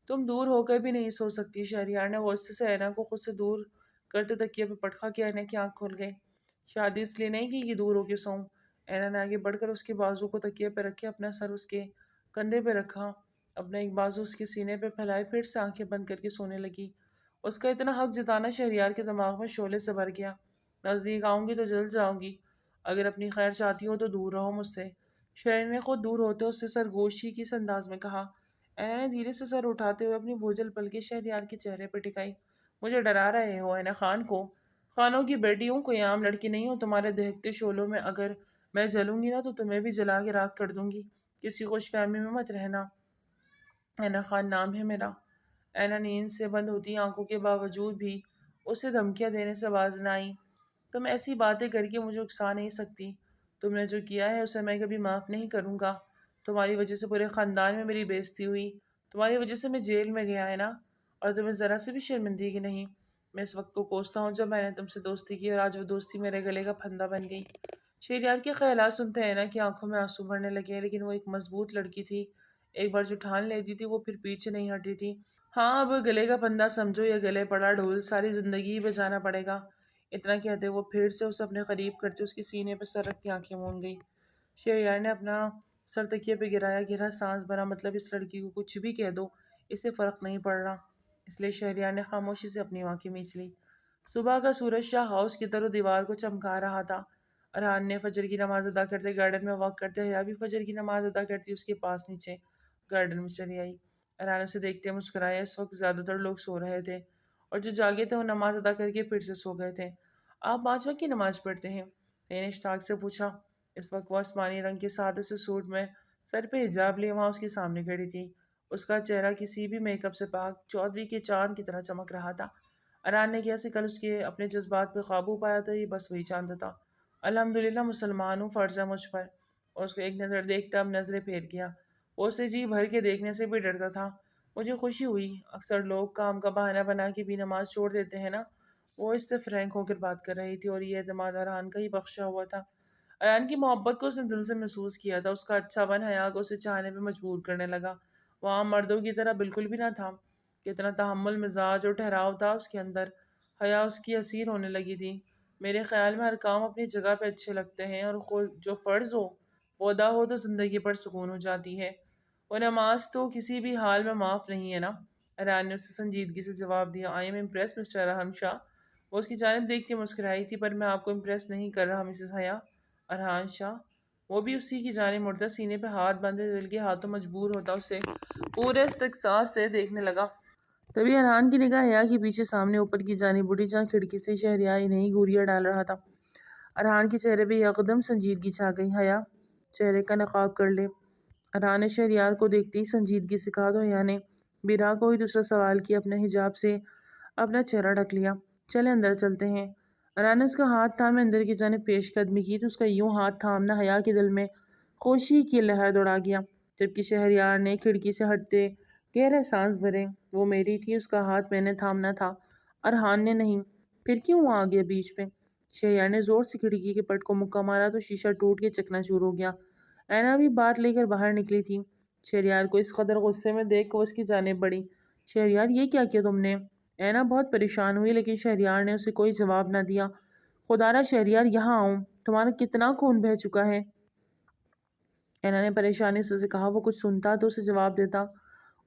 تم دور ہو کر بھی نہیں سو سکتی۔ شہریار نے غصے سے اینا کو خود سے دور کرتے تکیے پہ پٹخا کہ اینا کی آنکھ کھل گئی۔ شادی اس لیے نہیں کی کہ دور ہو کے سوؤں۔ اینا نے آگے بڑھ کر اس کے بازو کو تکیے پہ رکھے اپنا سر اس کے کندھے پہ رکھا، اپنا ایک بازو اس کے سینے پہ پھیلائے، پھر سے آنکھیں بند کر کے سونے لگی۔ اس کا اتنا حق جتانا شہریار کے دماغ میں شعلے سے بھر گیا۔ نزدیک آؤں گی تو جل جاؤں گی، اگر اپنی خیر چاہتی ہو تو دور رہو مجھ سے۔ شہریار نے خود دور ہوتے اس سے سرگوشی کی انداز میں کہا۔ اینا نے دھیرے سے سر اٹھاتے ہوئے اپنی بھوجل پلکیں شہریار کے چہرے پہ ٹکائی۔ مجھے ڈرا رہے ہو اینا خان کو؟ خانوں کی بیٹی ہوں، کوئی عام لڑکی نہیں ہوں۔ تمہارے دہکتے شعلوں میں اگر میں جلوں گی نا تو تمہیں بھی جلا کے راکھ کر دوں گی۔ کسی خوش فہمی میں مت رہنا۔ اینا خان نام ہے میرا۔ اینا نیند سے بند ہوتی آنکھوں کے باوجود بھی اسے دھمکیاں دینے سے باز نہ آئی۔ تم ایسی باتیں کر کے مجھے اکسا نہیں سکتی۔ تم نے جو کیا ہے اسے میں کبھی معاف نہیں کروں گا۔ تمہاری وجہ سے پورے خاندان میں میری بےعزتی ہوئی، تمہاری وجہ سے میں جیل میں گیا ہے نا، اور تمہیں ذرا سے بھی شرمندگی نہیں۔ میں اس وقت کو کوستا ہوں جب میں نے تم سے دوستی کی اور آج وہ دوستی میرے گلے کا پھندا بن گئی۔ شہریار کے خیالات سنتے اینا کی آنکھوں میں آنسو بھرنے لگے، لیکن وہ ایک مضبوط لڑکی تھی، ایک بار جو ٹھان لیتی تھی وہ پھر پیچھے نہیں ہٹی تھی۔ ہاں اب گلے کا پھندا سمجھو یا گلے پڑا ڈھول، ساری زندگی ہی بجانا پڑے گا۔ اتنا کہتے وہ پھر سے اسے اپنے قریب کرتے اس کے سینے پہ سر رکھتی آنکھیں مون گئی۔ شہریار نے اپنا سر تکیے پہ گرایا، گہرا سانس بھرا۔ مطلب اس لڑکی کو کچھ بھی کہہ دو اسے فرق نہیں پڑ رہا، اس لیے شہریار نے خاموشی سے اپنی آنکھیں میچ لی۔ صبح کا سورج شاہ ہاؤس کی طرح دیوار کو چمکا رہا تھا۔ ارحان نے فجر کی نماز ادا کرتے گارڈن میں واک کرتے، حیا بھی فجر کی نماز ادا کرتی اس کے پاس نیچے گارڈن میں چلی آئی۔ ارحان اسے دیکھتے مسکرایا۔ اس وقت زیادہ تر لوگ سو رہے تھے اور جو جاگے تھے وہ نماز ادا کر کے پھر سے سو گئے تھے۔ آپ 5 وقت کی نماز پڑھتے ہیں؟ میں نے اشتاق سے پوچھا۔ اس وقت وہ آسمانی رنگ کے سادے سے سوٹ میں سر پہ حجاب لیے وہاں اس کے سامنے کھڑی تھی۔ اس کا چہرہ کسی بھی میک اپ سے پاک چودھری کے چاند کی طرح چمک رہا تھا۔ ارحان نے کیا سے کل اس کے اپنے جذبات پہ قابو پایا تھا، یہ بس وہی چاند تھا۔ الحمدللہ مسلمان ہوں، فرض ہے مجھ پر۔ اور اس کو ایک نظر دیکھتا اب نظریں پھیر گیا۔ وہ اسے جی بھر کے دیکھنے سے بھی ڈرتا تھا۔ مجھے خوشی ہوئی، اکثر لوگ کام کا بہانہ بنا کے بھی نماز چھوڑ دیتے ہیں نا۔ وہ اس سے فرینک ہو کر بات کر رہی تھی اور یہ اعتماد ارحان کا ہی بخشا ہوا تھا۔ ارحان کی محبت کو اس نے دل سے محسوس کیا تھا، اس کا اچھا بن حیا کو اسے چاہنے پہ مجبور کرنے لگا۔ وہ عام مردوں کی طرح بالکل بھی نہ تھا۔ کتنا تحمل مزاج اور ٹھہراؤ تھا اس کے اندر۔ حیا اس کی اسیر ہونے لگی تھی۔ میرے خیال میں ہر کام اپنی جگہ پہ اچھے لگتے ہیں، اور جو فرض ہو وہ ادا ہو تو زندگی پر سکون ہو جاتی ہے۔ وہ نماز تو کسی بھی حال میں معاف نہیں ہے نا؟ ارحان نے اسے سنجیدگی سے جواب دیا۔ I am impress mister Arhan شاہ۔ وہ اس کی جانب دیکھتی مسکرائی تھی۔ پر میں آپ کو امپریس نہیں کر رہا مسز حیا۔ ارحان شاہ وہ بھی اسی کی جانب مڑتا، سینے پہ ہاتھ باندھے دل کے ہاتھوں مجبور ہوتا اسے پورے استقصاص سے دیکھنے لگا۔ تبھی ارحان کی نگاہ حیا کے پیچھے سامنے اوپر کی جانب اٹھی جہاں کھڑکی سے شہریار انہیں گوریاں ڈال رہا تھا۔ ارحان کے چہرے پہ یکدم سنجیدگی چھا گئی۔ حیا چہرے کا نقاب کر لے۔ ارحان نے شہریار کو دیکھتے ہی سنجیدگی سے کہا تو حیا نے بنا کوئی دوسرا سوال کیا اپنے حجاب سے اپنا چہرہ ڈھک لیا۔ چلے اندر چلتے ہیں۔ ارحان نے اس کا ہاتھ تھامے اندر کی جانب پیش قدمی کی تو اس کا یوں ہاتھ تھامنا حیا کے دل میں خوشی کی لہر دوڑا گیا، جبکہ شہریار نے کھڑکی سے ہٹتے گہرے سانس بھرے۔ وہ میری تھی، اس کا ہاتھ میں نے تھامنا تھا، ارحان نے نہیں۔ پھر کیوں وہ آ گیا بیچ میں؟ شہریار نے زور سے کھڑکی کے پٹ کو مکہ مارا تو شیشہ ٹوٹ کے چکنا چور ہو گیا۔ اینا بھی بات لے کر باہر نکلی تھی۔ شہریار کو اس قدر غصے میں دیکھ وہ اس کی جانب بڑھی۔ شہریار یہ کیا کیا تم نے؟ اینا بہت پریشان ہوئی، لیکن شہریار نے اسے کوئی جواب نہ دیا۔ خدا را شہریار یہاں آؤ، تمہارا کتنا خون بہہ چکا ہے؟ اینا نے پریشانی سے اسے کہا۔ وہ کچھ سنتا تو اسے جواب دیتا،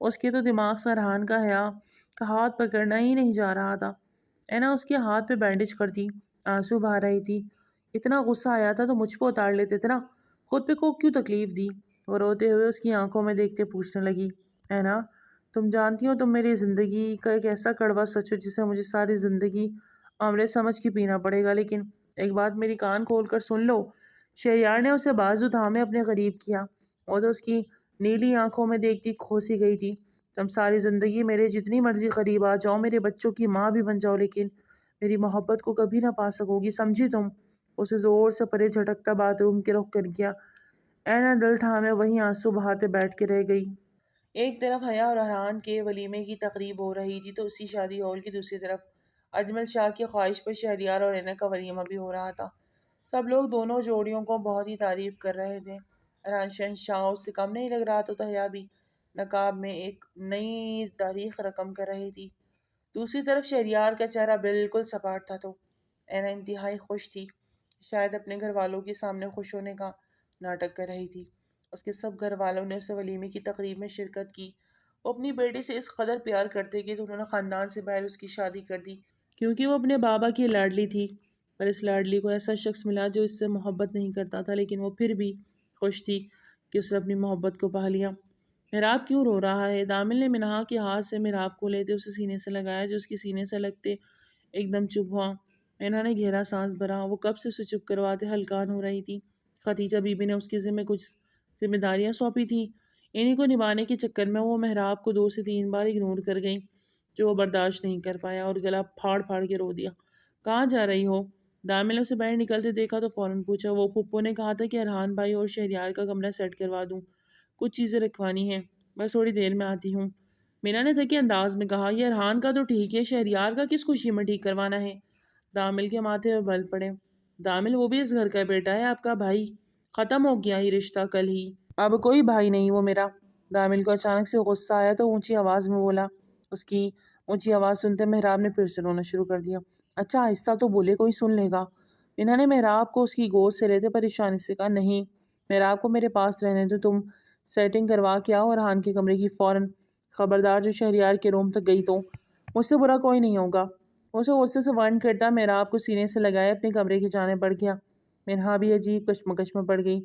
اس کے تو دماغ سے ارحان کا حیا کا ہاتھ پکڑنا ہی نہیں جا رہا تھا۔ اینا اس کے ہاتھ پہ بینڈیج کرتی، آنسو بہا رہی تھی۔ اتنا غصہ آیا تھا تو مجھ پہ اتار لیتے تھے نا، خود پہ کو کیوں تکلیف دی؟ وہ روتے ہوئے اس کی آنکھوں میں دیکھتے پوچھنے لگی، اینا تم جانتی ہو تم میری زندگی کا ایک ایسا کڑوا سچ ہو جسے مجھے ساری زندگی امرت سمجھ کے پینا پڑے گا، لیکن ایک بات میری کان کھول کر سن لو۔ شہریار نے اسے بازو تھامے اپنے قریب کیا، وہ تو اس کی نیلی آنکھوں میں دیکھتی کھوسی گئی تھی۔ تم ساری زندگی میرے جتنی مرضی قریب آ جاؤ، میرے بچوں کی ماں بھی بن جاؤ، لیکن میری محبت کو کبھی نہ پا سکو گی، سمجھی تم؟ اسے زور سے پرے جھٹکتا باتھ روم کے رخ کر گیا۔ اینا دل تھامے وہیں آنسو بہاتے بیٹھ کے رہ گئی۔ ایک طرف حیا اور ارحان کے ولیمے کی تقریب ہو رہی تھی تو اسی شادی ہال کی دوسری طرف اجمل شاہ کی خواہش پر شہریار اور اینا کا ولیمہ بھی ہو رہا تھا۔ سب لوگ دونوں جوڑیوں کو بہت ہی تعریف کر رہے تھے۔ ارحان شہنشاہ اس سے کم نہیں لگ رہا تھا تو حیا بھی نقاب میں ایک نئی تاریخ رقم کر رہی تھی۔ دوسری طرف شہریار کا چہرہ بالکل سپاٹ تھا تو اینا انتہائی خوش تھی، شاید اپنے گھر والوں کے سامنے خوش ہونے کا ناٹک کر رہی تھی۔ اس کے سب گھر والوں نے اسے ولیمے کی تقریب میں شرکت کی۔ وہ اپنی بیٹی سے اس قدر پیار کرتے کہ انہوں نے خاندان سے باہر اس کی شادی کر دی، کیونکہ وہ اپنے بابا کی لاڈلی تھی۔ پر اس لاڈلی کو ایسا شخص ملا جو اس سے محبت نہیں کرتا تھا، لیکن وہ پھر بھی خوش تھی کہ اس نے اپنی محبت کو پا لیا۔ محراب کیوں رو رہا ہے؟ دامل نے منہا کے ہاتھ سے محراب کو لیتے اسے سینے سے لگایا، جو اس کی سینے سے لگتے ایک دم چپ ہوا۔ منہا نے گہرا سانس بھرا، وہ کب سے اسے چپ کرواتے ہلکان ہو رہی تھی۔ خدیجہ بی بی نے اس کے ذمہ کچھ ذمہ داریاں سونپی تھیں، انہی کو نبھانے کے چکر میں وہ محراب کو 2 سے 3 بار اگنور کر گئی، جو وہ برداشت نہیں کر پایا اور گلا پھاڑ پھاڑ کے رو دیا۔ کہاں جا رہی ہو؟ دامل نے اسے باہر نکلتے دیکھا تو فوراً پوچھا۔ وہ پھپھو نے کہا تھا کہ ارحان بھائی اور شہریار کا کمرہ سیٹ کروا دوں، کچھ چیزیں رکھوانی ہیں، بس تھوڑی دیر میں آتی ہوں۔ مینا نے تھکے انداز میں کہا، یہ ارحان کا تو ٹھیک ہے، شہریار کا کس خوشی میں ٹھیک کروانا ہے؟ دامل کے ماتھے پہ بل پڑے۔ دامل وہ بھی اس گھر کا بیٹا ہے، آپ کا بھائی، ختم ہو گیا ہی رشتہ کل ہی، اب کوئی بھائی نہیں وہ میرا۔ دامل کو اچانک سے غصہ آیا تو اونچی آواز میں بولا۔ اس کی اونچی آواز سنتے محراب نے پھر سے رونا شروع کر دیا۔ اچھا آہستہ تو بولے، کوئی سن لے گا۔ انہوں نے محراب کو اس کی گود سے لیتے پریشانی سے کہا، نہیں محراب کو میرے پاس رہنے دو، تم سیٹنگ کروا کے آؤ ارحان کے کمرے کی فوراً، خبردار جو شہریار کے روم تک گئی تو مجھ سے برا کوئی نہیں ہوگا۔ اسے غصے سے ورن کرتا محراب کو سینے سے لگائے اپنے کمرے کی جانب بڑھ گیا۔ منہا بھی عجیب کشمکش میں پڑ گئی۔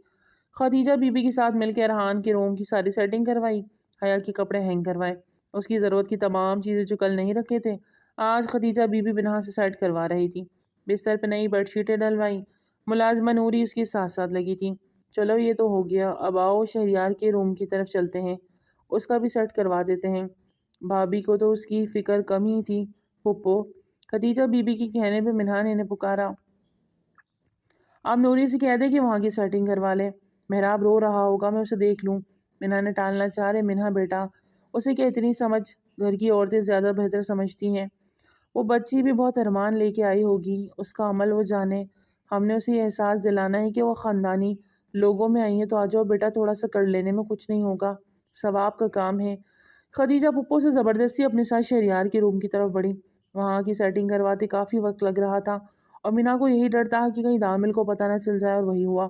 خدیجہ بی بی کے ساتھ مل کے ارحان کے روم کی ساری سیٹنگ کروائی، حیا کے کپڑے ہینگ کروائے، اس کی ضرورت کی تمام چیزیں جو کل نہیں رکھے تھے آج خدیجہ بی بی منہا سے سیٹ کروا رہی تھی۔ بستر پہ نئی بیڈ شیٹیں ڈلوائیں، ملازمہ نوری اس کے ساتھ ساتھ لگی تھی۔ چلو یہ تو ہو گیا، اب آؤ شہریار کے روم کی طرف چلتے ہیں، اس کا بھی سیٹ کروا دیتے ہیں۔ بھابھی کو تو اس کی فکر کم ہی تھی پھپھو، خدیجہ بی بی کے کہنے پہ منہا نے انہیں پکارا۔ آپ نوری سے کہہ دیں کہ وہاں کی سیٹنگ کروا لے، محراب رو رہا ہوگا، میں اسے دیکھ لوں۔ منہا نے ٹالنا چاہ رہے، منہا بیٹا اسے کہ اتنی سمجھ گھر کی عورتیں زیادہ بہتر سمجھتی ہیں، وہ بچی بھی بہت ارمان لے کے آئی ہوگی، اس کا عمل وہ جانے، ہم نے اسے یہ احساس دلانا ہے کہ وہ خاندانی لوگوں میں آئی ہیں، تو آ جاؤ بیٹا، تھوڑا سا کر لینے میں کچھ نہیں ہوگا، ثواب کا کام ہے۔ خدیجہ پھپھو سے زبردستی اپنے ساتھ شہریار کے روم کی طرف بڑھی۔ وہاں کی سیٹنگ کرواتے کافی وقت لگ رہا تھا اور منہا کو یہی ڈر تھا کہ کہیں دامل کو پتہ نہ چل جائے، اور وہی ہوا۔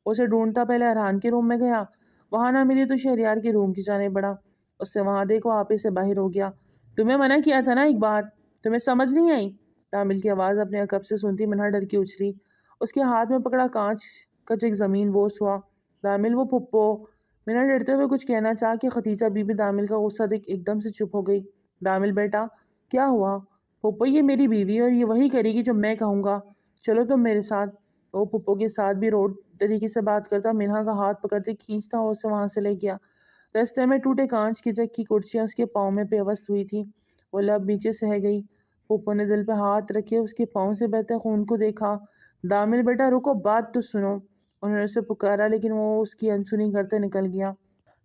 اسے ڈھونڈتا پہلے ارحان کے روم میں گیا، وہاں نہ ملی تو شہریار کے روم کی جانب بڑھا، اس سے وہاں دیکھو آپے سے باہر ہو گیا۔ تمہیں منع کیا تھا نا ایک بات، تمہیں سمجھ نہیں آئی؟ دامل کی آواز اپنے عقب سے سنتی منہا ڈر کی اچھلی، اس کے ہاتھ میں پکڑا کانچ کچک زمین بوس ہوا۔ دامل وہ پھپھو، منہا ڈرتے ہوئے کچھ کہنا چاہ کہ خدیجہ بی بی دامل کا غصہ دیکھ ایک دم سے چپ ہو گئی۔ دامل بیٹا کیا ہوا؟ پھپھو یہ میری بیوی ہے اور یہ وہی کرے گی جو میں کہوں گا، چلو تم میرے ساتھ۔ وہ پھپھو کے ساتھ بھی روڈ طریقے سے بات کرتا، منہا کا ہاتھ پکڑتے کھینچتا اور اسے وہاں سے لے گیا۔ رستے میں ٹوٹے کانچ کی جگ کی کرسیاں اس کے پاؤں میں پیوست ہوئی تھی، وہ لب نیچے سہ گئی۔ پھپھو نے دل پہ ہاتھ رکھے اس کے پاؤں سے بہتے خون کو دیکھا۔ دامل بیٹا رکو، بات تو سنو، انہوں نے اسے پکارا لیکن وہ اس کی انسنی کرتے نکل گیا۔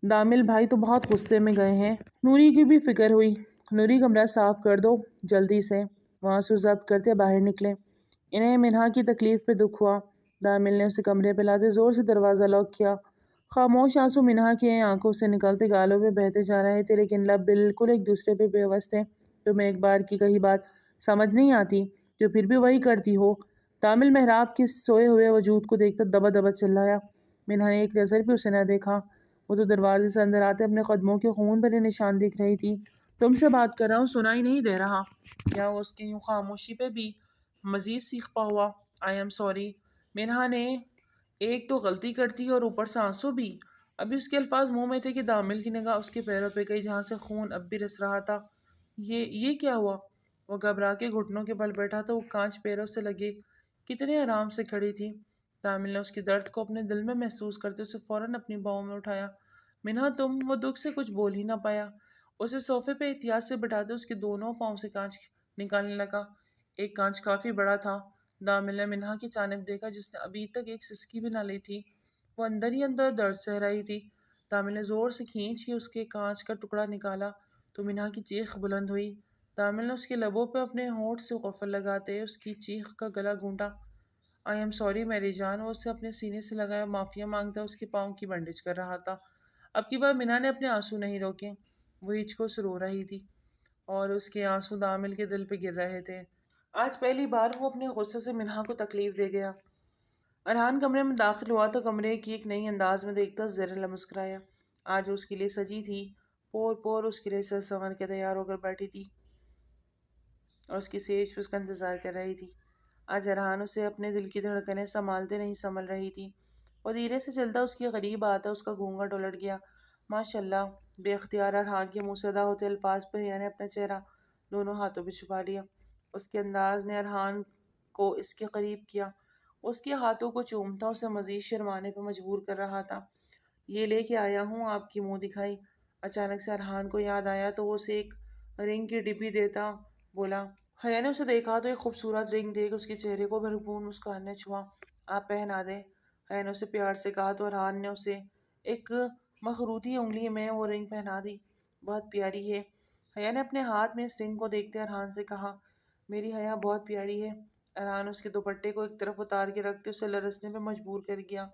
دامل بھائی تو بہت غصے میں گئے ہیں۔ نوری کی بھی فکر ہوئی، نوری کمرہ صاف کر دو جلدی سے، وہاں سے ضبط کرتے باہر نکلے۔ انہیں منہا کی تکلیف پہ دکھ ہوا۔ دامل نے اسے کمرے پہ لاتے زور سے دروازہ لاک کیا۔ خاموش آنسو منہا کی آنکھوں سے نکلتے گالوں پہ بہتے جا رہے تھے، لیکن لب بالکل ایک دوسرے پہ پیوست تھے۔ تمہیں ایک بار کی کہی بات سمجھ نہیں آتی جو پھر بھی وہی کرتی ہو؟ دامل محراب کے سوئے ہوئے وجود کو دیکھتا دبا دبا چلایا۔ منہا نے ایک نظر بھی اسے نہ دیکھا، وہ تو دروازے سے اندر آتے اپنے قدموں کے خون بھرے نشان دیکھ رہی تھی۔ تم سے بات کر رہا ہوں، سنائی نہیں دے رہا کیا؟ وہ اس کی یوں خاموشی پہ بھی مزید سیخپا ہوا۔ I am sorry. منہا نے ایک تو غلطی کرتی اور اوپر سے آنسو بھی، ابھی اس کے الفاظ منہ میں تھے کہ دامل کی نگاہ اس کے پیروں پہ گئی جہاں سے خون اب بھی رس رہا تھا۔ یہ کیا ہوا؟ وہ گھبرا کے گھٹنوں کے بل بیٹھا تو وہ کانچ پیروں سے لگے کتنے آرام سے کھڑی تھی۔ تامل نے اس کی درد کو اپنے دل میں محسوس کرتے اسے فوراً اپنی باہوں میں اٹھایا۔ منہا تم، وہ دکھ سے کچھ بول ہی نہ پایا۔ اسے صوفے پہ احتیاط سے بٹھاتے اس کے دونوں پاؤں سے کانچ نکالنے لگا۔ ایک کانچ کافی بڑا تھا۔ دامل نے منہا کی جانب دیکھا جس نے ابھی تک ایک سسکی بھی نہ لی تھی۔ وہ اندر ہی اندر درد سہ رہی تھی۔ تامل نے زور سے کھینچ کے اس کے کانچ کا ٹکڑا نکالا تو منہا کی چیخ بلند ہوئی۔ تامل نے اس کے لبوں پہ اپنے ہونٹ سے قفل لگاتے اس کی چیخ کا گلا گھونٹا۔ آئی ایم سوری میری جان، وہ اسے اپنے سینے سے لگایا معافیا مانگتا اس کے پاؤں کی بینڈیج کر رہا تھا۔ اب کی بار منہا نے اپنے آنسو نہیں روکے۔ وہ ہچکو سے رو رہی تھی اور اس کے آنسو دامل کے دل پہ گر رہے تھے۔ آج پہلی بار وہ اپنے غصے سے منہا کو تکلیف دے گیا۔ ارحان کمرے میں داخل ہوا تو کمرے کی ایک نئی انداز میں دیکھتا زہرا مسکرایا۔ آج اس کے لیے سجی تھی، پور پور اس کے لیے سر سنور کے تیار ہو کر بیٹھی تھی اور اس کی سیج پہ اس کا انتظار کر رہی تھی۔ آج ارحان اسے اپنے دل کی دھڑکنیں سنبھالتے نہیں سنبھل رہی تھی۔ وہ دھیرے سے چلتا اس کے قریب آتا اس کا گھونگھٹ الٹ گیا۔ ماشاء اللہ! بے اختیار ارحان کے منہ سے ادا ہوتے الفاظ پہ حیا نے اپنا چہرہ دونوں ہاتھوں پہ چھپا لیا۔ اس کے انداز نے ارحان کو اس کے قریب کیا، اس کے ہاتھوں کو چومتا اسے مزید شرمانے پہ مجبور کر رہا تھا۔ یہ لے کے آیا ہوں آپ کی، منہ دکھائی۔ اچانک سے ارحان کو یاد آیا تو وہ اسے ایک رنگ کی ڈبی دیتا بولا۔ حیا نے اسے دیکھا تو ایک خوبصورت رنگ دیکھ اس کے چہرے کو بھرپور مسکان نے چھوا۔ آپ پہنا دیں، حیا نے اسے پیار سے کہا تو ارحان نے اسے ایک مخروطی انگلی میں وہ رنگ پہنا دی۔ بہت پیاری ہے، حیا نے اپنے ہاتھ میں اس رنگ کو دیکھتے ارحان سے کہا۔ میری حیا بہت پیاری ہے، ارحان اس کے دوپٹے کو ایک طرف اتار کے رکھتے اسے لرزنے پہ مجبور کر گیا۔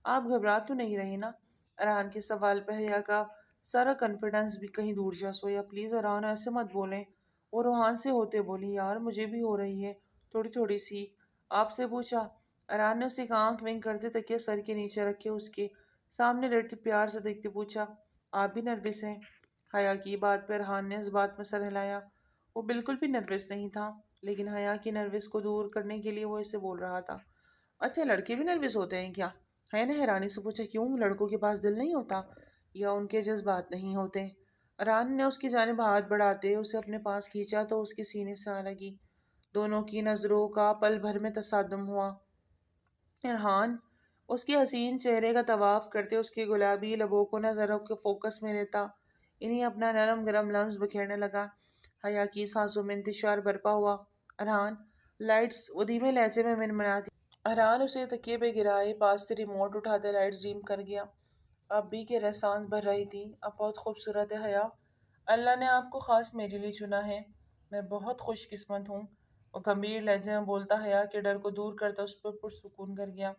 آپ گھبرا تو نہیں رہی نا؟ ارحان کے سوال پہ حیا کا سارا کانفیڈنس بھی کہیں دور جا سویا۔ پلیز ارحان ایسے مت بولیں، وہ روحان سے ہوتے بولی۔ یار مجھے بھی ہو رہی ہے تھوڑی تھوڑی سی۔ آپ سے پوچھا؟ ارحان نے اسے ایک آنکھ ونک کرتے تکیہ سر کے نیچے رکھے اس کے سامنے لیٹتے پیار سے دیکھتے پوچھا۔ آپ بھی نروس ہیں؟ حیا کی بات پہ ارحان نے اس بات میں سر ہلایا۔ وہ بالکل بھی نروس نہیں تھا، لیکن حیا کی نروس کو دور کرنے کے لیے وہ اسے بول رہا تھا۔ اچھا لڑکے بھی نروس ہوتے ہیں کیا؟ حیا نے حیرانی سے پوچھا۔ کیوں، لڑکوں کے پاس دل نہیں ہوتا یا ان کے جذبات نہیں ہوتے؟ ارحان نے اس کی جانب ہاتھ بڑھاتے اسے اپنے پاس کھینچا تو اس کے سینے سے آ لگی۔ دونوں کی نظروں کا پل بھر میں تصادم ہوا۔ ارحان اس کے حسین چہرے کا طواف کرتے اس کے گلابی لبوں کو نظروں کے فوکس میں لیتا انہیں اپنا نرم گرم لمس بکھیرنے لگا۔ حیا کی سانسوں میں انتشار برپا ہوا۔ ارحان لائٹس وہ دھیمے لہجے میں منمناتی۔ ارحان اسے تکیے پہ گرائے پاس سے ریموٹ اٹھاتے لائٹس ڈیم کر گیا۔ اب بھی کے رہسانس بھر رہی تھی۔ اب بہت خوبصورت ہے حیا، اللہ نے آپ کو خاص میرے لیے چنا ہے، میں بہت خوش قسمت ہوں۔ وہ گمبھیر لہجے میں بولتا حیا کے ڈر کو دور کرتا اس پر پرسکون کر گیا۔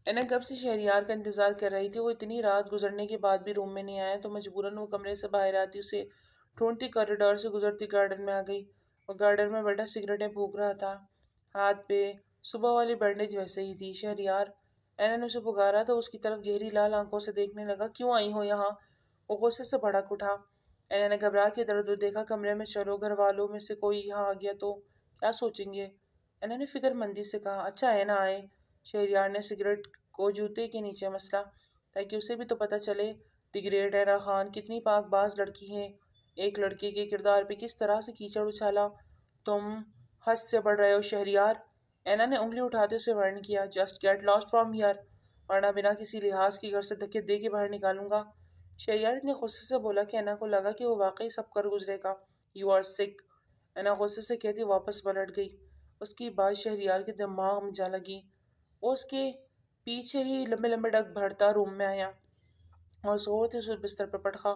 انہیں کب سے شہریار کا انتظار کر رہی تھی۔ وہ اتنی رات گزرنے کے بعد بھی روم میں نہیں آیا تو مجبوراً وہ کمرے سے باہر آتی اسے ڈھونڈتی کوریڈور سے گزرتی گارڈن میں آ گئی۔ وہ گارڈن میں بیٹھا سگریٹیں پھونک رہا تھا، ہاتھ پہ صبح والی بینڈیج ویسے ہی تھی۔ شہریار، اینا نے اسے پکارا تو اس کی طرف گہری لال آنکھوں سے دیکھنے لگا۔ کیوں آئی ہو یہاں؟ وہ غصے سے بھڑک اٹھا۔ اینا نے گھبرا کے ادھر ادھر دیکھا کمرے میں۔ چلو گھر والوں میں سے کوئی یہاں آ گیا تو کیا سوچیں گے؟ اینا نے فکر مندی سے کہا۔ اچھا اینا آئے۔ شہریار نے سگریٹ کو جوتے کے نیچے مسلا تاکہ اسے بھی تو پتہ چلے دی گریٹ اینا خان کتنی پاک باز لڑکی ہے، ایک لڑکے کے کردار پہ کس طرح سے کیچڑ اچھالا۔ تم حد سے بڑھ رہے ہو شہریار، اینا نے انگلی اٹھاتے اسے وارن کیا۔ Just get lost from here, ورنہ بنا کسی لحاظ کی گھر سے دھکے دے کے باہر نکالوں گا۔ شہریار اتنے غصے سے بولا کہ اینا کو لگا کہ وہ واقعی سب کر گزرے گا۔ یو آر سک، اینا غصے سے کہتی واپس پلٹ گئی۔ اس کی بات شہریار کے دماغ میں جا لگی۔ وہ اس کے پیچھے ہی لمبے لمبے ڈگ بھرتا روم میں آیا اور زور سے بستر پر پٹخا۔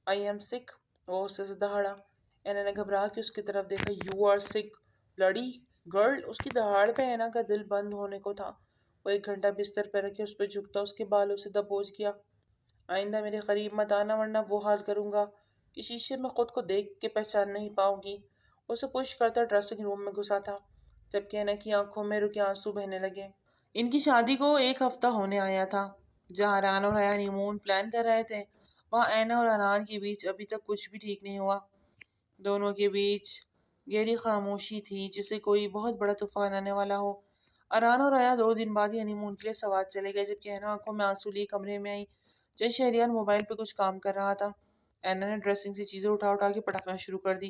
آئی ایم سک، وہ غصے سے دہاڑا۔ اینا نے گھبرا کے اس کی طرف دیکھا۔ یو آر سک بلڈی گرل، اس کی دہاڑ پہ اینا کا دل بند ہونے کو تھا۔ وہ ایک گھنٹہ بستر پہ رکھے اس پہ جھکتا اس کے بالوں سے دبوچ گیا۔ آئندہ میرے قریب مت آنا ورنہ وہ حال کروں گا کہ شیشے میں خود کو دیکھ کے پہچان نہیں پاؤں گی۔ اسے پش کرتا ڈریسنگ روم میں گھسا تھا جبکہ اینا کی آنکھوں میں رکے آنسو بہنے لگے۔ ان کی شادی کو ایک ہفتہ ہونے آیا تھا۔ جہاں ارحان اور حیا ہنیمون پلان کر رہے تھے وہاں اینا اور ارحان کے بیچ ابھی تک کچھ بھی ٹھیک نہیں ہوا۔ دونوں کے بیچ گہری خاموشی تھی جسے کوئی بہت بڑا طوفان آنے والا ہو۔ ارحان اور حیا 2 دن بعد ہی ہنی مون کے لیے سوات چلے گئے جبکہ اینا آنکھوں میں آنسو لیے کمرے میں آئی جب شہریار موبائل پہ کچھ کام کر رہا تھا، اینا نے ڈریسنگ سے چیزیں اٹھا اٹھا کے پٹکنا شروع کر دی۔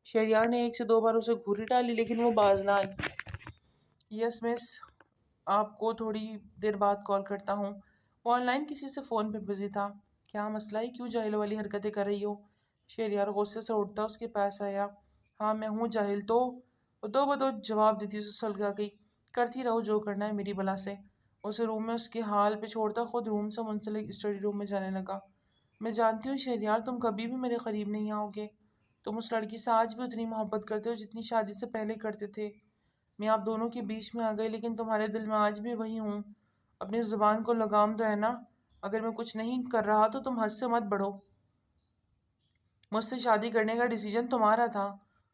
شہریار نے 1 سے 2 بار اسے گھوری ڈالی لیکن وہ باز نہ آئی۔ یس مس، آپ کو تھوڑی دیر بعد کال کرتا ہوں۔ وہ آن لائن کسی سے فون پہ بزی تھا۔ کیا مسئلہ ہے؟ کیوں جاہل والی حرکتیں کر رہی ہو؟ شہریار غصے سے اٹھتا اس کے پاس آیا۔ ہاں میں ہوں جاہل تو، وہ دو بدو جواب دیتی اسے سلگا گئی۔ کرتی رہو جو کرنا ہے میری بلا سے۔ اسے روم میں اس کے حال پہ چھوڑتا خود روم سے منسلک اسٹڈی روم میں جانے لگا۔ میں جانتی ہوں شہریار، تم کبھی بھی میرے قریب نہیں آؤ گے۔ تم اس لڑکی سے آج بھی اتنی محبت کرتے ہو جتنی شادی سے پہلے کرتے تھے۔ میں آپ دونوں کے بیچ میں آ گئی لیکن تمہارے دل میں آج بھی وہی ہوں۔ اپنی زبان کو لگام دو ہے نا، اگر میں کچھ نہیں کر رہا تو تم حد سے مت بڑھو۔ مجھ سے شادی کرنے کا ڈیسیجن تمہارا تھا،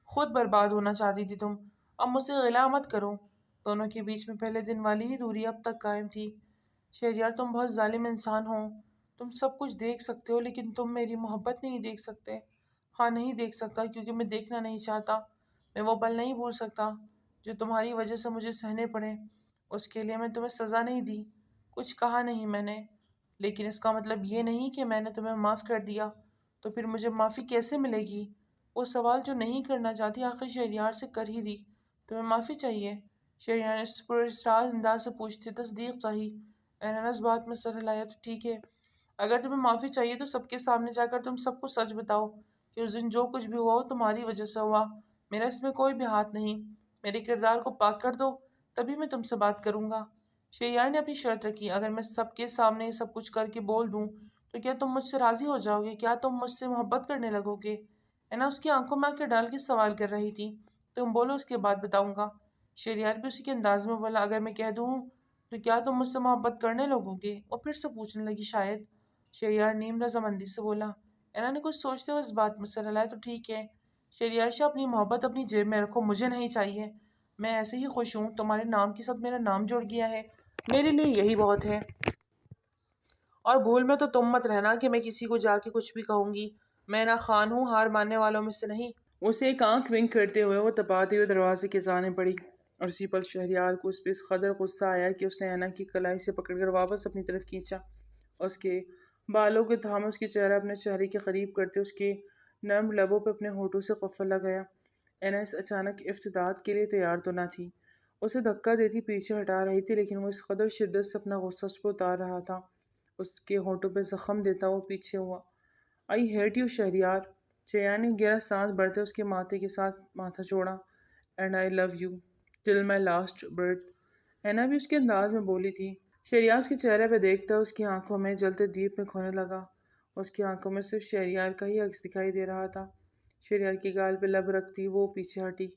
خود برباد ہونا چاہتی تھی تم، اب مجھ سے غلا مت کرو۔ دونوں کے بیچ میں پہلے دن والی ہی دوری اب تک قائم تھی۔ شہریار تم بہت ظالم انسان ہو، تم سب کچھ دیکھ سکتے ہو لیکن تم میری محبت نہیں دیکھ سکتے۔ ہاں نہیں دیکھ سکتا کیونکہ میں دیکھنا نہیں چاہتا۔ میں وہ پل نہیں بھول سکتا جو تمہاری وجہ سے مجھے سہنے پڑے۔ اس کے لیے میں تمہیں سزا نہیں دی، کچھ کہا نہیں میں نے، لیکن اس کا مطلب یہ نہیں کہ میں نے تمہیں معاف کر دیا۔ تو پھر مجھے معافی کیسے ملے گی؟ وہ سوال جو نہیں کرنا چاہتی آخر شہریار سے کر ہی دی۔ تمہیں معافی چاہیے؟ شہریار نے اس پر اسراز انداز سے پوچھتی تصدیق چاہی۔ اینا نے اس بات میں سر ہلایا۔ تو ٹھیک ہے، اگر تمہیں معافی چاہیے تو سب کے سامنے جا کر تم سب کو سچ بتاؤ کہ اس دن جو کچھ بھی ہوا وہ تمہاری وجہ سے ہوا، میرا اس میں کوئی بھی ہاتھ نہیں۔ میرے کردار کو پاک کر دو تبھی میں تم سے بات کروں گا۔ شہریار نے اپنی شرط رکھی، اگر میں سب کے سامنے یہ سب کچھ کر کے بول دوں تو کیا تم مجھ سے راضی ہو جاؤ گے؟ کیا تم مجھ سے محبت کرنے لگو گے؟ اینا اس کی آنکھوں میں آنکھیں ڈال کے سوال کر رہی تھی۔ تم بولو اس کے بعد بتاؤں گا۔ شہریار بھی اسی کے انداز میں بولا، اگر میں کہہ دوں تو کیا تم مجھ سے محبت کرنے لگو گے؟ وہ پھر سے پوچھنے لگی شاید۔ شہریار نیم رضامندی سے بولا۔ اینا نے کچھ سوچتے ہوئے اس بات میں سر ہلایا۔ تو ٹھیک ہے شہریار شاہ، اپنی محبت اپنی جیب میں رکھو، مجھے نہیں چاہیے۔ میں ایسے ہی خوش ہوں، تمہارے نام کے ساتھ میرا نام جڑ گیا ہے، میرے لیے یہی بہت ہے۔ اور بھول میں تو تم مت رہنا کہ میں کسی کو جا کے کچھ بھی کہوں گی۔ میں نہ خان ہوں، ہار ماننے والوں میں سے نہیں۔ اسے ایک آنکھ ونک کرتے ہوئے وہ تپاتے ہوئے دروازے کے جانے پڑی، اور اسی پل شہریار کو اس پہ اس قدر غصہ آیا کہ اس نے اینا کی کلائی سے پکڑ کر واپس اپنی طرف کھینچا۔ اس کے بالوں کے تھامے اس کی چہرہ اپنے چہرے کے قریب کرتے اس کے نرم لبوں پہ اپنے ہونٹوں سے قفل لگایا۔ اینا اس اچانک افتتاح کے لیے تیار تو نہ تھی، اسے دھکا دیتی پیچھے ہٹا رہی تھی، لیکن وہ اس قدر شدت سے اپنا غصہ اس پہ اتار رہا تھا، اس کے ہونٹوں پہ زخم دیتا وہ پیچھے ہوا۔ I hate you Shahryar. Shahryar نے گہرا سانس بھرتے اس کے ماتھے کے ساتھ ماتھا جوڑا۔ And I love you till my last birth. اینا بھی اس کے انداز میں بولی تھی۔ شہریار اس کے چہرے پہ دیکھتا اس کی آنکھوں میں جلتے دیپ میں کھونے لگا۔ اس کی آنکھوں میں صرف شہریار کا ہی عکس دکھائی دے رہا تھا۔ شہریار کی گال پہ لب رکھتی وہ پیچھے ہٹی۔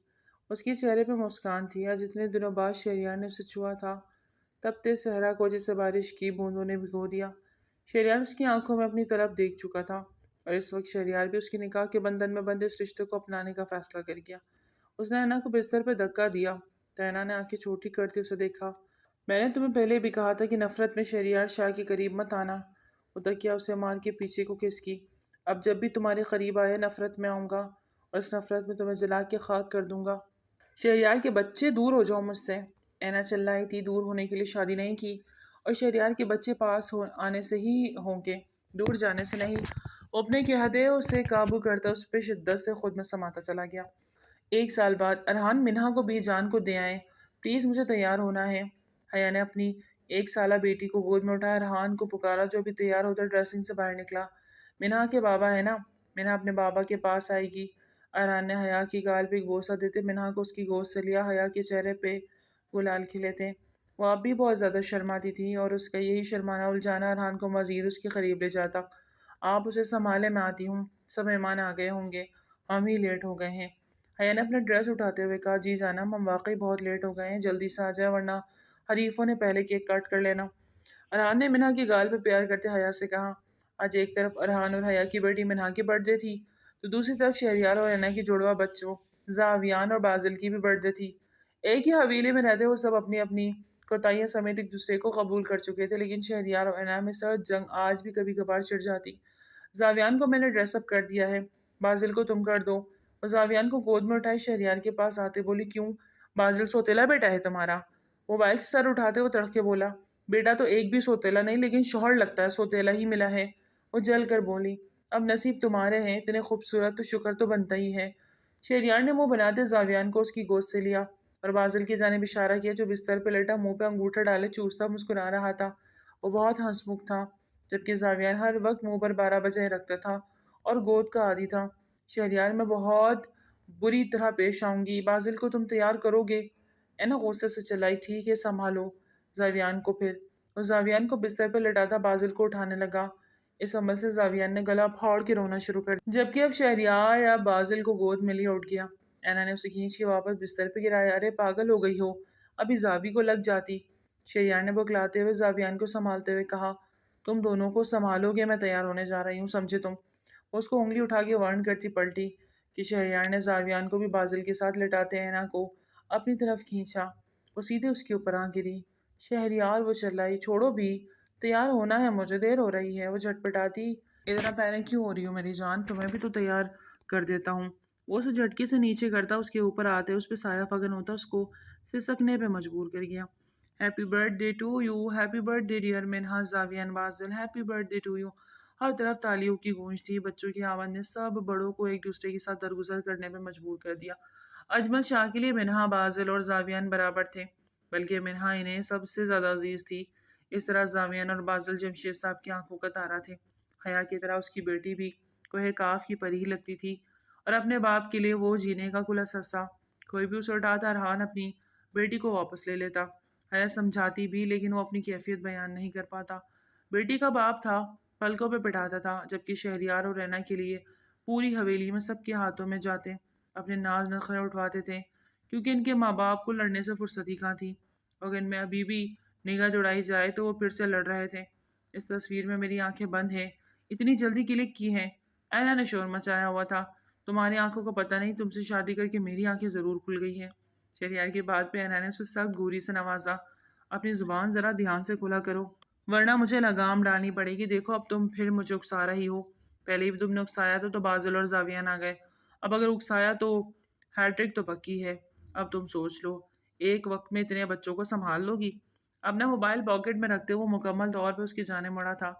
اس کے چہرے پہ مسکان تھی، آج اتنے دنوں بعد شہریار نے اسے چھوا تھا۔ تپتے صحرا کو جیسے بارش کی بوندوں نے بھگو دیا۔ شہریار اس کی آنکھوں میں اپنی طرف دیکھ چکا تھا، اور اس وقت شہریار بھی اس کے نکاح کے بندھن میں بندھے اس رشتے کو اپنانے کا فیصلہ کر گیا۔ اس نے اینا کو بستر پہ دھکا دیا تو اینا نے آنکھیں چھوٹی کرتے اسے دیکھا۔ میں نے تمہیں پہلے بھی کہا تھا کہ نفرت میں شہریار شاہ کے قریب مت آنا۔ وہ تکیا اسے مار کے پیچھے کو کھس کی۔ اب جب بھی تمہارے قریب آئے نفرت میں آؤں گا، اور اس نفرت میں تمہیں جلا کے خاک کر دوں گا۔ شہریار کے بچے دور ہو جاؤ مجھ سے۔ اینا چلائی تھی، دور ہونے کے لیے شادی نہیں کی، اور شہریار کے بچے پاس آنے سے ہی ہوں گے، دور جانے سے نہیں۔ وہ اپنے کہتے اسے قابو کرتا اس پہ شدت سے خود میں سماتا چلا گیا۔ 1 سال بعد ارحان منہا کو بھی جان کو دے آئے، پلیز مجھے تیار ہونا ہے۔ حیا نے اپنی 1 سالہ بیٹی کو گود میں اٹھایا، ارحان کو پکارا جو ابھی تیار ہوتا ڈریسنگ سے باہر نکلا۔ منہا کے بابا ہے نا، منہا اپنے بابا کے پاس آئے گی۔ ارحان نے حیا کی گال پہ ایک بوسہ دیتے منہا کو اس کی گود سے لیا۔ حیا کے چہرے پہ گلال کھلے تھے، وہ اب بھی بہت زیادہ شرماتی تھی، اور اس کا یہی شرمانا الجھانا ارحان کو مزید اس کے قریب لے جاتا۔ آپ اسے سنبھالے، میں آتی ہوں، سب مہمان آ گئے ہوں گے، ہم ہی لیٹ ہو گئے ہیں۔ حیا نے اپنا ڈریس اٹھاتے ہوئے کہا، جی جانم ہم واقعی بہت لیٹ ہو گئے ہیں، جلدی سے آ جائے ورنہ حریفوں نے پہلے کیک کاٹ کر لینا۔ ارحان نے منہا کی گال پہ پیار کرتے حیا سے کہا۔ آج ایک طرف ارحان اور حیا کی بیٹی منہا کی برتھ ڈے تھی تو دوسری طرف شہریار اور اینا کی جڑواں بچوں زاویان اور بازل کی بھی برتھ ڈے تھی۔ ایک ہی حویلی میں رہتے وہ سب اپنی اپنی کوتاہیاں سمیت ایک دوسرے کو قبول کر چکے تھے، لیکن شہریار اور اینا میں سرد جنگ آج بھی کبھی کبھار چھڑ جاتی۔ زاویان کو میں نے ڈریس اپ کر دیا ہے، بازل کو تم کر دو۔ اور زاویان کو گود میں اٹھائے شہریار کے پاس آتے بولی، کیوں بازل سوتیلا بیٹا ہے تمہارا؟ موبائل سے سر اٹھاتے وہ تڑک کے بولا، بیٹا تو ایک بھی سوتیلا نہیں، لیکن شوہر لگتا ہے سوتیلا ہی ملا ہے۔ وہ جل کر بولی، اب نصیب تمہارے ہیں، اتنے خوبصورت تو شکر تو بنتا ہی ہے۔ شہریار نے منہ بناتے زاویان کو اس کی گود سے لیا اور بازل کی جانب اشارہ کیا جو بستر پہ لیٹا منہ پہ انگوٹھا ڈالے چوستا مسکرا رہا تھا۔ وہ بہت ہنسمکھ تھا، جبکہ زاویان ہر وقت منہ پر 12 بجے رکھتا تھا اور گود کا عادی تھا۔ شہریار، میں بہت بری طرح پیش آؤں گی، بازل کو تم تیار کرو گے؟ اینا غصے سے چلائی، ٹھیک ہے سنبھالو زاویان کو پھر۔ وہ زاویان کو بستر پہ لٹاتا بازل کو اٹھانے لگا۔ اس عمل سے زاویان نے گلا پھاڑ کے رونا شروع کر دیا، جبکہ اب شہریار اب بازل کو گود میں لیے اٹھ گیا۔ اینا نے اسے کھینچ کے واپس بستر پہ گرایا۔ ارے پاگل ہو گئی ہو، ابھی زابی کو لگ جاتی۔ شہریار نے بکلاتے ہوئے زاویان کو سنبھالتے ہوئے کہا، تم دونوں کو سنبھالو گے، میں تیار ہونے جا رہی ہوں، سمجھے تم؟ وہ اس کو انگلی اٹھا کے وارن کرتی پلٹی کہ شہریار نے زاویان کو بھی بازل کے ساتھ لٹاتے اینا کو اپنی طرف کھینچا۔ وہ سیدھے اس کے اوپر آ گری۔ شہریار، وہ چلائی، چھوڑو بھی، تیار ہونا ہے مجھے، دیر ہو رہی ہے۔ وہ جھٹپٹاتی، اتنا پہلے کیوں ہو رہی ہو میری جان، تمہیں بھی تو تیار کر دیتا ہوں۔ وہ اسے جھٹکے سے نیچے کرتا، اس کے اوپر آتے اس پہ سایہ فگن ہوتا، اس کو سسکنے پہ مجبور کر گیا۔ Happy birthday to you, happy birthday dear Minha, Zaviyan, Basil, happy birthday to you. ہر طرف تالیوں کی گونج تھی، بچوں کی آواز نے سب بڑوں کو ایک دوسرے کے ساتھ درگزر کرنے پہ مجبور کر دیا۔ اجمل شاہ کے لیے منہا، بازل اور زاویان برابر تھے، بلکہ منہا انہیں سب سے زیادہ عزیز تھی۔ اس طرح زاویان اور بازل جمشید صاحب کی آنکھوں کا تارا تھے۔ حیا کی طرح اس کی بیٹی بھی کوہ کاف کی پری لگتی تھی، اور اپنے باپ کے لیے وہ جینے کا کل حصہ۔ کوئی بھی اسے اٹھاتا رہان اپنی بیٹی کو واپس لے لیتا۔ حیا سمجھاتی بھی، لیکن وہ اپنی کیفیت بیان نہیں کر پاتا۔ بیٹی کا باپ تھا، پلکوں پہ بٹھاتا تھا، جبکہ شہریار اور رینا کے لیے پوری حویلی میں سب کے ہاتھوں میں جاتے، اپنے ناز نخرے اٹھواتے تھے، کیونکہ ان کے ماں باپ کو لڑنے سے فرصت ہی کہاں تھی۔ اور ان میں ابھی بھی نگاہ دوڑائی جائے تو وہ پھر سے لڑ رہے تھے۔ اس تصویر میں میری آنکھیں بند ہیں، اتنی جلدی کلک کی ہیں؟ اینا نے شور مچایا ہوا تھا۔ تمہاری آنکھوں کو پتہ نہیں، تم سے شادی کر کے میری آنکھیں ضرور کھل گئی ہیں۔ شہریار کی بات پہ اینا نے اسے سخت گوری سے نوازا۔ اپنی زبان ذرا دھیان سے کھلا کرو، ورنہ مجھے لگام ڈالنی پڑے گی۔ دیکھو اب تم پھر مجھے اکسا رہی ہو، پہلے بھی تم نے اکسایا تو بازل اور زاویان آ گئے، اب اگر اکسایا تو ہیٹرک تو پکی ہے۔ اب تم سوچ لو، ایک وقت میں اتنے بچوں کو سنبھال لو گی؟ اپنا موبائل پاکٹ میں رکھتے وہ مکمل طور پہ اس کی جانب مڑا تھا۔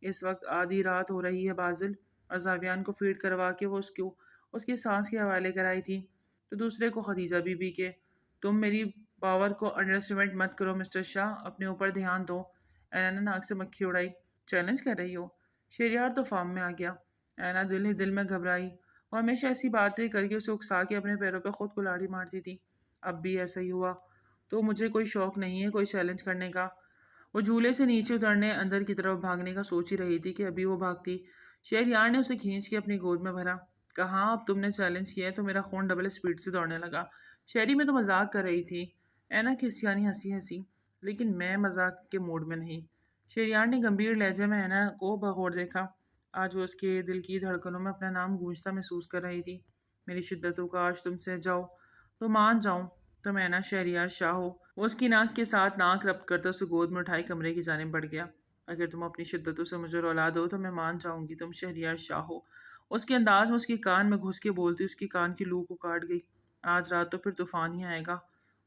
اس وقت آدھی رات ہو رہی ہے بازل، اور زاویان کو فیڈ کروا کے وہ اس کی سانس کے حوالے کرائی تھی، تو دوسرے کو خدیجہ بی بی کے۔ تم میری پاور کو انڈر اسٹیمیٹ مت کرو مسٹر شاہ، اپنے اوپر دھیان دو۔ اینا نے ناک سے مکھی اڑائی، چیلنج کر رہی ہو؟ شہریار تو فارم میں آ گیا۔ اینا دل ہی دل میں گھبرائی، وہ ہمیشہ ایسی باتیں کر کے اسے اکسا کے اپنے پیروں پہ خود کو لاڑھی مارتی تھی۔ اب بھی ایسا ہی ہوا، تو مجھے کوئی شوق نہیں ہے کوئی چیلنج کرنے کا۔ وہ جھولے سے نیچے اترنے اندر کی طرف بھاگنے کا سوچ ہی رہی تھی کہ ابھی وہ بھاگتی۔ شہریار نے اسے کھینچ کے اپنی گود میں بھرا، کہا اب تم نے چیلنج کیا ہے تو میرا خون ڈبل اسپیڈ سے دوڑنے لگا۔ شہری میں تو مذاق کر رہی تھی۔ اینا کھسیانی ہنسی، لیکن میں مذاق کے موڈ میں نہیں۔ شہریار نے گمبھیر لہجے میں اینا کو بغور دیکھا۔ آج وہ اس کے دل کی دھڑکنوں میں اپنا نام گونجتا محسوس کر رہی تھی۔ میری شدتوں کا آج تم سے جاؤ تو مان جاؤں، تم اینا شہریار شاہ ہو۔ وہ اس کی ناک کے ساتھ ناک ربط کرتا اسے گود میں اٹھائی کمرے کی جانب بڑھ گیا۔ اگر تم اپنی شدتوں سے مجھے رلا دو تو میں مان جاؤں گی تم شہریار شاہ ہو۔ اس کے انداز میں اس کے کان میں گھس کے بولتی اس کی کان کی لو کو کاٹ گئی۔ آج رات تو پھر طوفان ہی آئے گا۔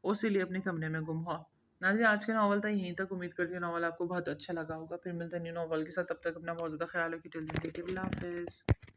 اسی لیے اپنے کمرے میں گم ہوا۔ ناظرین، آج کا ناول تھا یہیں تک۔ امید کرتی ہوں ناول آپ کو بہت اچھا لگا ہوگا۔ پھر ملتے ہیں نیو ناول کے ساتھ، تب تک اپنا بہت زیادہ خیال رکھیے۔ ٹل دن ٹیک کیئر، اللہ حافظ۔